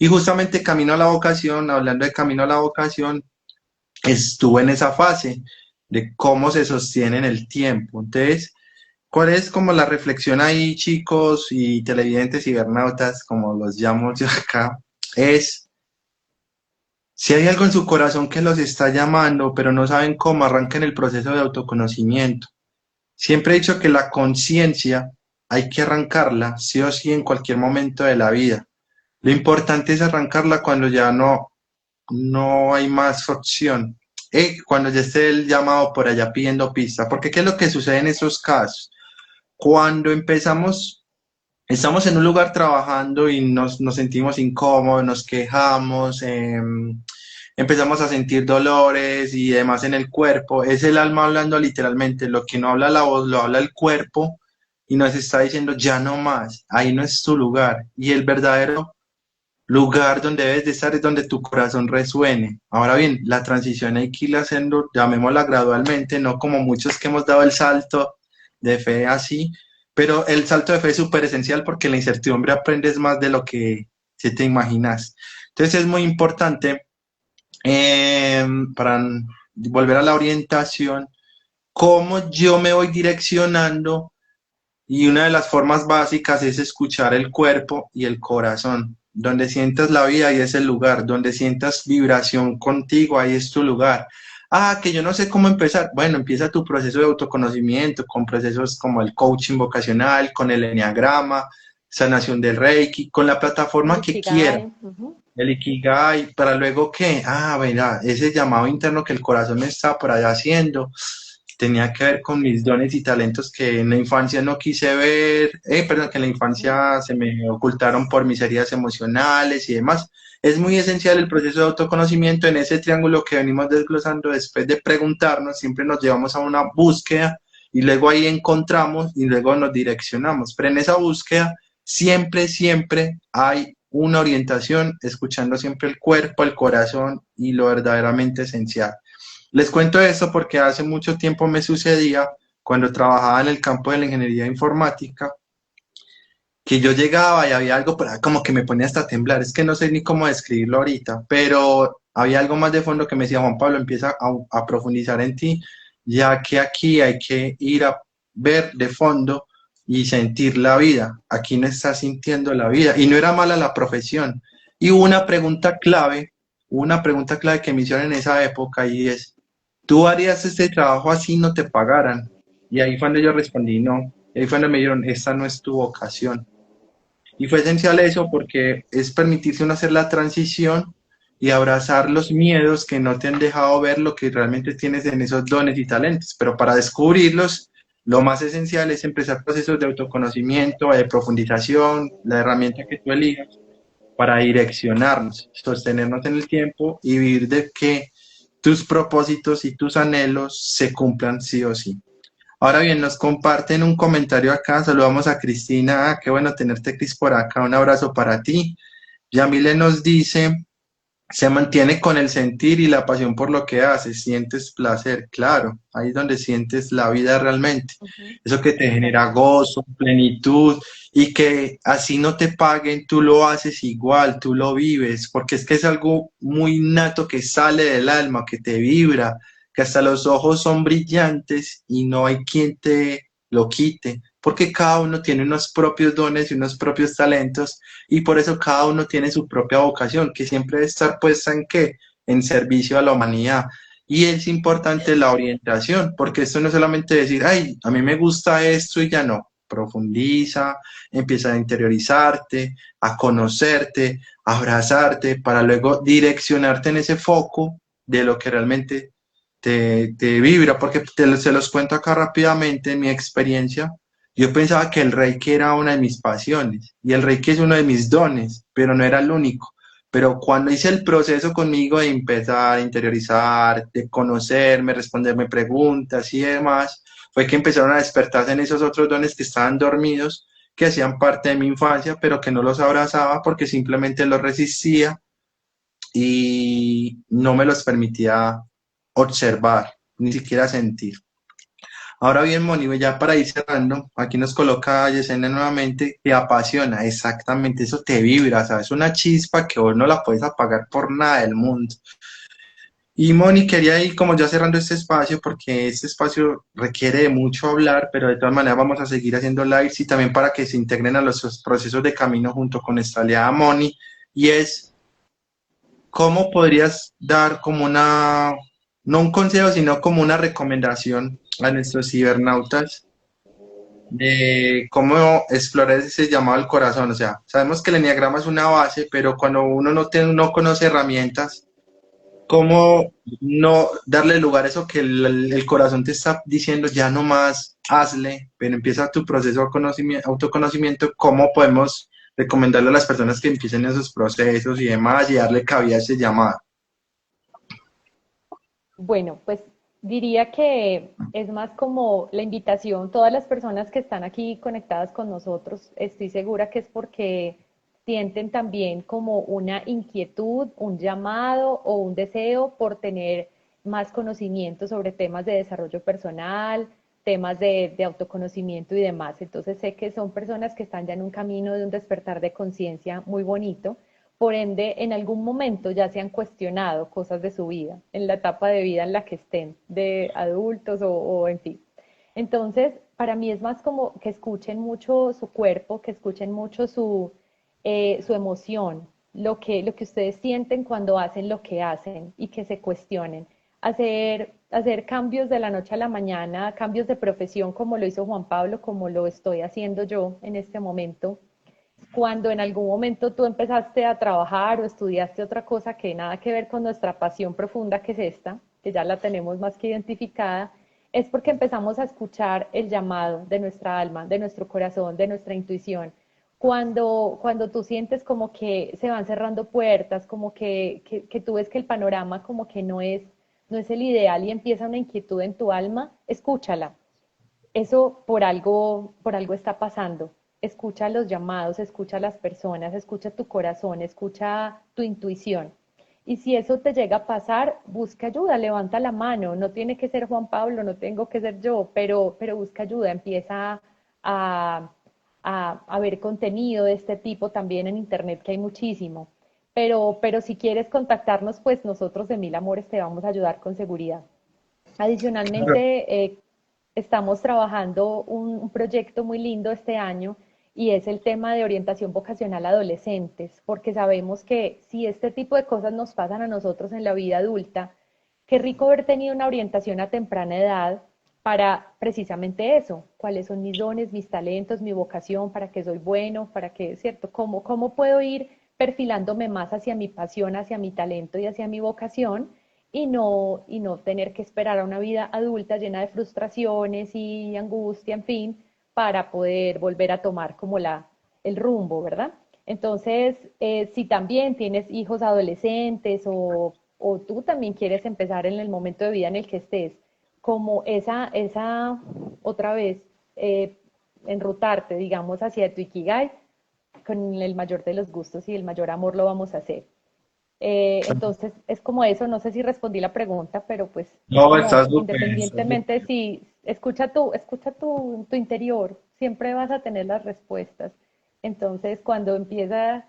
Y justamente Camino a la Vocación, hablando de Camino a la Vocación, estuve en esa fase de cómo se sostiene en el tiempo. Entonces, ¿cuál es como la reflexión ahí, chicos y televidentes y cibernautas, como los llamo yo acá? Es, si hay algo en su corazón que los está llamando, pero no saben cómo, arranquen el proceso de autoconocimiento. Siempre he dicho que la conciencia hay que arrancarla, sí o sí, en cualquier momento de la vida. Lo importante es arrancarla cuando ya no hay más opción. Cuando ya esté el llamado por allá pidiendo pista, porque ¿qué es lo que sucede en esos casos? Cuando estamos en un lugar trabajando y nos sentimos incómodos, nos quejamos, empezamos a sentir dolores y demás en el cuerpo, es el alma hablando literalmente, lo que no habla la voz, lo habla el cuerpo y nos está diciendo ya no más, ahí no es tu lugar. Y el verdadero lugar donde debes de estar es donde tu corazón resuene. Ahora bien, la transición hay que irla haciendo, llamémosla gradualmente, no como muchos que hemos dado el salto de fe así, pero el salto de fe es súper esencial porque en la incertidumbre aprendes más de lo que se te imaginas. Entonces es muy importante para volver a la orientación, cómo yo me voy direccionando y una de las formas básicas es escuchar el cuerpo y el corazón. Donde sientas la vida, ahí es el lugar. Donde sientas vibración contigo, ahí es tu lugar. Ah, que yo no sé cómo empezar. Bueno, empieza tu proceso de autoconocimiento con procesos como el coaching vocacional, con el enneagrama, sanación del Reiki, con la plataforma El que quieras. Ikigai. Ujú. El Ikigai, para luego qué, verá, ese llamado interno que el corazón me está por allá haciendo, tenía que ver con mis dones y talentos que en la infancia no quise ver, perdón, que en la infancia se me ocultaron por mis heridas emocionales y demás. Es muy esencial el proceso de autoconocimiento en ese triángulo que venimos desglosando después de preguntarnos, siempre nos llevamos a una búsqueda y luego ahí encontramos y luego nos direccionamos, pero en esa búsqueda siempre hay una orientación, escuchando siempre el cuerpo, el corazón y lo verdaderamente esencial. Les cuento esto porque hace mucho tiempo me sucedía cuando trabajaba en el campo de la ingeniería informática, que yo llegaba y había algo por ahí como que me ponía hasta a temblar. Es que no sé ni cómo describirlo ahorita, pero había algo más de fondo que me decía, Juan Pablo, empieza a profundizar en ti, ya que aquí hay que ir a ver de fondo y sentir la vida. Aquí no estás sintiendo la vida. Y no era mala la profesión. Y hubo una pregunta clave que me hicieron en esa época y es, ¿tú harías este trabajo así no te pagaran? Y ahí fue donde yo respondí, no. Y ahí fue donde me dijeron, esta no es tu vocación. Y fue esencial eso porque es permitirse uno hacer la transición y abrazar los miedos que no te han dejado ver lo que realmente tienes en esos dones y talentos. Pero para descubrirlos, lo más esencial es empezar procesos de autoconocimiento, de profundización, la herramienta que tú elijas para direccionarnos, sostenernos en el tiempo y vivir de que tus propósitos y tus anhelos se cumplan sí o sí. Ahora bien, nos comparten un comentario acá. Saludamos a Cristina. Qué bueno tenerte, Cris, por acá. Un abrazo para ti. Yamile nos dice, se mantiene con el sentir y la pasión por lo que haces. Sientes placer, claro. Ahí es donde sientes la vida realmente. Ujú. Eso que te genera Exacto. gozo, plenitud. y que así no te paguen, tú lo haces igual, tú lo vives, porque es que es algo muy nato que sale del alma, que te vibra, que hasta los ojos son brillantes y no hay quien te lo quite, porque cada uno tiene unos propios dones y unos propios talentos y por eso cada uno tiene su propia vocación, que siempre debe estar puesta en qué, en servicio a la humanidad. Y es importante la orientación, porque esto no es solamente decir, ay, a mí me gusta esto y ya no. Profundiza, empieza a interiorizarte, a conocerte, a abrazarte, para luego direccionarte en ese foco de lo que realmente te vibra, porque se los cuento acá rápidamente, en mi experiencia, yo pensaba que el Reiki era una de mis pasiones y el Reiki es uno de mis dones, pero no era el único. Pero cuando hice el proceso conmigo de empezar a interiorizar, de conocerme, responderme preguntas y demás, fue que empezaron a despertarse en esos otros dones que estaban dormidos, que hacían parte de mi infancia, pero que no los abrazaba porque simplemente los resistía y no me los permitía observar, ni siquiera sentir. Ahora bien, Moni, ya para ir cerrando, aquí nos coloca Yesenia nuevamente, te apasiona, exactamente, eso te vibra, ¿sabes? Una chispa que vos no la puedes apagar por nada del mundo. Y Moni, quería ir como ya cerrando este espacio, porque este espacio requiere de mucho hablar, pero de todas maneras vamos a seguir haciendo lives y también para que se integren a los procesos de camino junto con nuestra aliada Moni, y es, ¿cómo podrías dar como una, no un consejo, sino como una recomendación a nuestros cibernautas de cómo explorar ese llamado al corazón? O sea, sabemos que el enneagrama es una base, pero cuando uno no conoce herramientas, ¿cómo no darle lugar a eso que el corazón te está diciendo, ya no más, hazle, pero empieza tu proceso de autoconocimiento? ¿Cómo podemos recomendarle a las personas que empiecen esos procesos y demás y darle cabida a ese llamado? Bueno, pues diría que es más como la invitación, todas las personas que están aquí conectadas con nosotros, estoy segura que es porque sienten también como una inquietud, un llamado o un deseo por tener más conocimiento sobre temas de desarrollo personal, temas de autoconocimiento y demás. Entonces sé que son personas que están ya en un camino de un despertar de conciencia muy bonito. Por ende, en algún momento ya se han cuestionado cosas de su vida, en la etapa de vida en la que estén, de adultos o en fin. Entonces, para mí es más como que escuchen mucho su cuerpo, que escuchen mucho su emoción, lo que ustedes sienten cuando hacen lo que hacen y que se cuestionen. Hacer cambios de la noche a la mañana, cambios de profesión como lo hizo Juan Pablo, como lo estoy haciendo yo en este momento, cuando en algún momento tú empezaste a trabajar o estudiaste otra cosa que nada que ver con nuestra pasión profunda que es esta, que ya la tenemos más que identificada, es porque empezamos a escuchar el llamado de nuestra alma, de nuestro corazón, de nuestra intuición. Cuando tú sientes como que se van cerrando puertas, como que tú ves que el panorama como que no es el ideal y empieza una inquietud en tu alma, escúchala, eso por algo está pasando. Escucha los llamados, escucha a las personas, escucha tu corazón, escucha tu intuición. Y si eso te llega a pasar, busca ayuda, levanta la mano. No tiene que ser Juan Pablo, no tengo que ser yo, pero busca ayuda, empieza a, a ver contenido de este tipo también en internet, que hay muchísimo. Pero si quieres contactarnos, pues nosotros de Mil Amores te vamos a ayudar con seguridad. Adicionalmente, estamos trabajando un proyecto muy lindo este año y es el tema de orientación vocacional a adolescentes, porque sabemos que si este tipo de cosas nos pasan a nosotros en la vida adulta, qué rico haber tenido una orientación a temprana edad para precisamente eso, cuáles son mis dones, mis talentos, mi vocación, para qué soy bueno, para qué, ¿cierto? ¿Cómo puedo ir perfilándome más hacia mi pasión, hacia mi talento y hacia mi vocación? Y no tener que esperar a una vida adulta llena de frustraciones y angustia, en fin, para poder volver a tomar como el rumbo, ¿verdad? Entonces, si también tienes hijos adolescentes o tú también quieres empezar en el momento de vida en el que estés, como otra vez, enrutarte, digamos, hacia tu Ikigai, con el mayor de los gustos y el mayor amor lo vamos a hacer. Entonces, es como eso, no sé si respondí la pregunta, pero pues es No, está como, súper, está súper. independientemente si escucha tu interior, siempre vas a tener las respuestas. Entonces, cuando empieza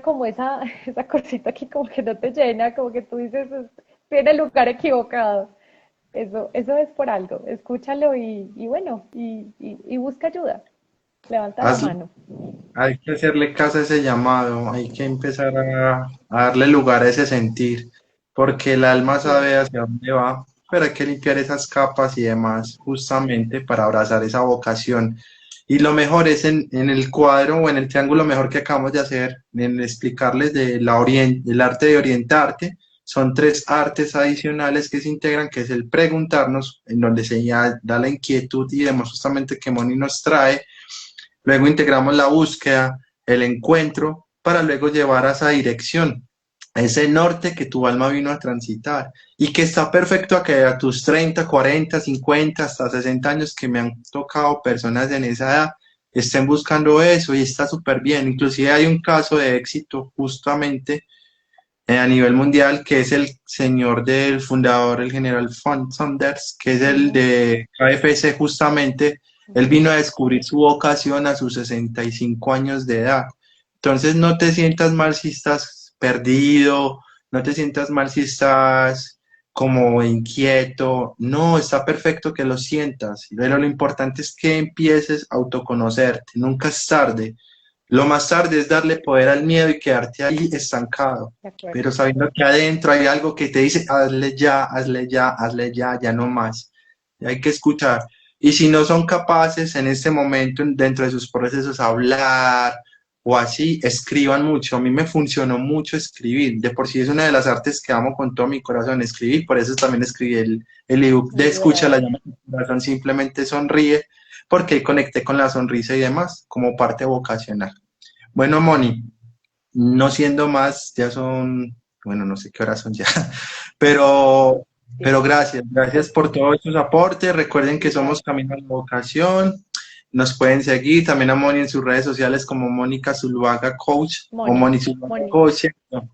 como esa cosita que como que no te llena, como que tú dices, estoy en el lugar equivocado. Eso es por algo. Escúchalo y bueno, y busca ayuda. Levanta la Hazlo. mano. Hay que hacerle caso a ese llamado, hay que empezar a darle lugar a ese sentir, porque el alma Sí, sabe hacia dónde va, pero hay que limpiar esas capas y demás justamente para abrazar esa vocación. Y lo mejor es en el cuadro o en el triángulo mejor que acabamos de hacer, en explicarles del arte de orientarte. Son tres artes adicionales que se integran, que es el preguntarnos, en donde se ya da la inquietud y vemos justamente que Moni nos trae. Luego integramos la búsqueda, el encuentro, para luego llevar a esa dirección, a ese norte que tu alma vino a transitar y que está perfecto a que a tus 30, 40, 50, hasta 60 años que me han tocado personas en esa edad estén buscando eso y está súper bien. Inclusive hay un caso de éxito justamente a nivel mundial que es el señor del fundador, el general Sanders, que es el ujú, de KFC justamente. Él ujú, vino a descubrir su vocación a sus 65 años de edad. Entonces no te sientas mal si estás perdido, no te sientas mal si estás como inquieto. No, está perfecto que lo sientas, pero lo importante es que empieces a autoconocerte. Nunca es tarde. Lo más tarde es darle poder al miedo y quedarte ahí estancado, de acuerdo. pero sabiendo que adentro hay algo que te dice, hazle ya, hazle ya, hazle ya, ya no más. Y hay que escuchar. Y si no son capaces en este momento, dentro de sus procesos, hablar o así, escriban mucho. A mí me funcionó mucho escribir. De por sí es una de las artes que amo con todo mi corazón, escribir. Por eso también escribí el ebook de Muy Escucha la bien. llama de tu corazón, simplemente sonríe, porque conecté con la sonrisa y demás como parte vocacional. Bueno, Moni, no siendo más, ya son, bueno, no sé qué horas son ya, pero, pero Tiempo. gracias, gracias por todos sus aportes. Recuerden que somos Igual. Camino a la Vocación. Nos pueden seguir también a Moni en sus redes sociales como Mónica Zuluaga Coach o Moni, Moni Zuluaga Moni, Coach. No,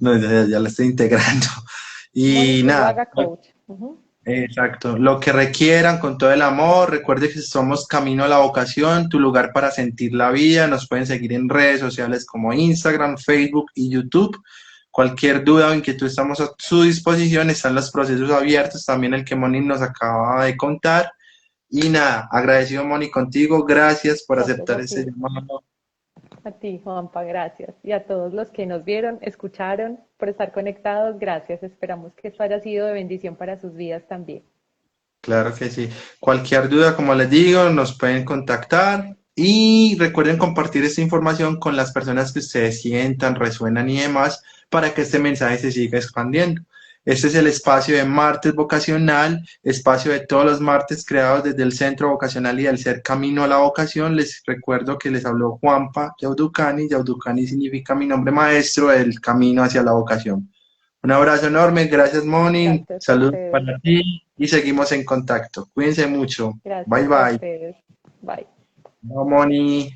no, ya la estoy integrando. Moni Y nada, Zuluaga Coach. Ujú. exacto. Lo que requieran con todo el amor. Recuerde que somos Camino a la Vocación, tu lugar para sentir la vida. Nos pueden seguir en redes sociales como Instagram, Facebook y YouTube. Cualquier duda o inquietud estamos a su disposición. Están los procesos abiertos, también el que Moni nos acaba de contar. Y nada, agradecido Moni contigo. Gracias por Gracias aceptar a ese ti. llamado. A ti, Juanpa, gracias. Y a todos los que nos vieron, escucharon, por estar conectados, gracias. Esperamos que esto haya sido de bendición para sus vidas también. Claro que sí. Cualquier duda, como les digo, nos pueden contactar y recuerden compartir esta información con las personas que ustedes sientan, resuenan y demás para que este mensaje se siga expandiendo. Este es el espacio de Martes Vocacional, espacio de todos los martes creados desde el Centro Vocacional y del Ser Camino a la Vocación. Les recuerdo que les habló Juanpa Yaudukani. Yaudukani significa mi nombre maestro, el camino hacia la vocación. Un abrazo enorme, gracias Moni, Gracias a saludos ustedes. para ti y seguimos en contacto. Cuídense mucho. Bye Gracias a bye. ustedes. Bye. Chao, Moni.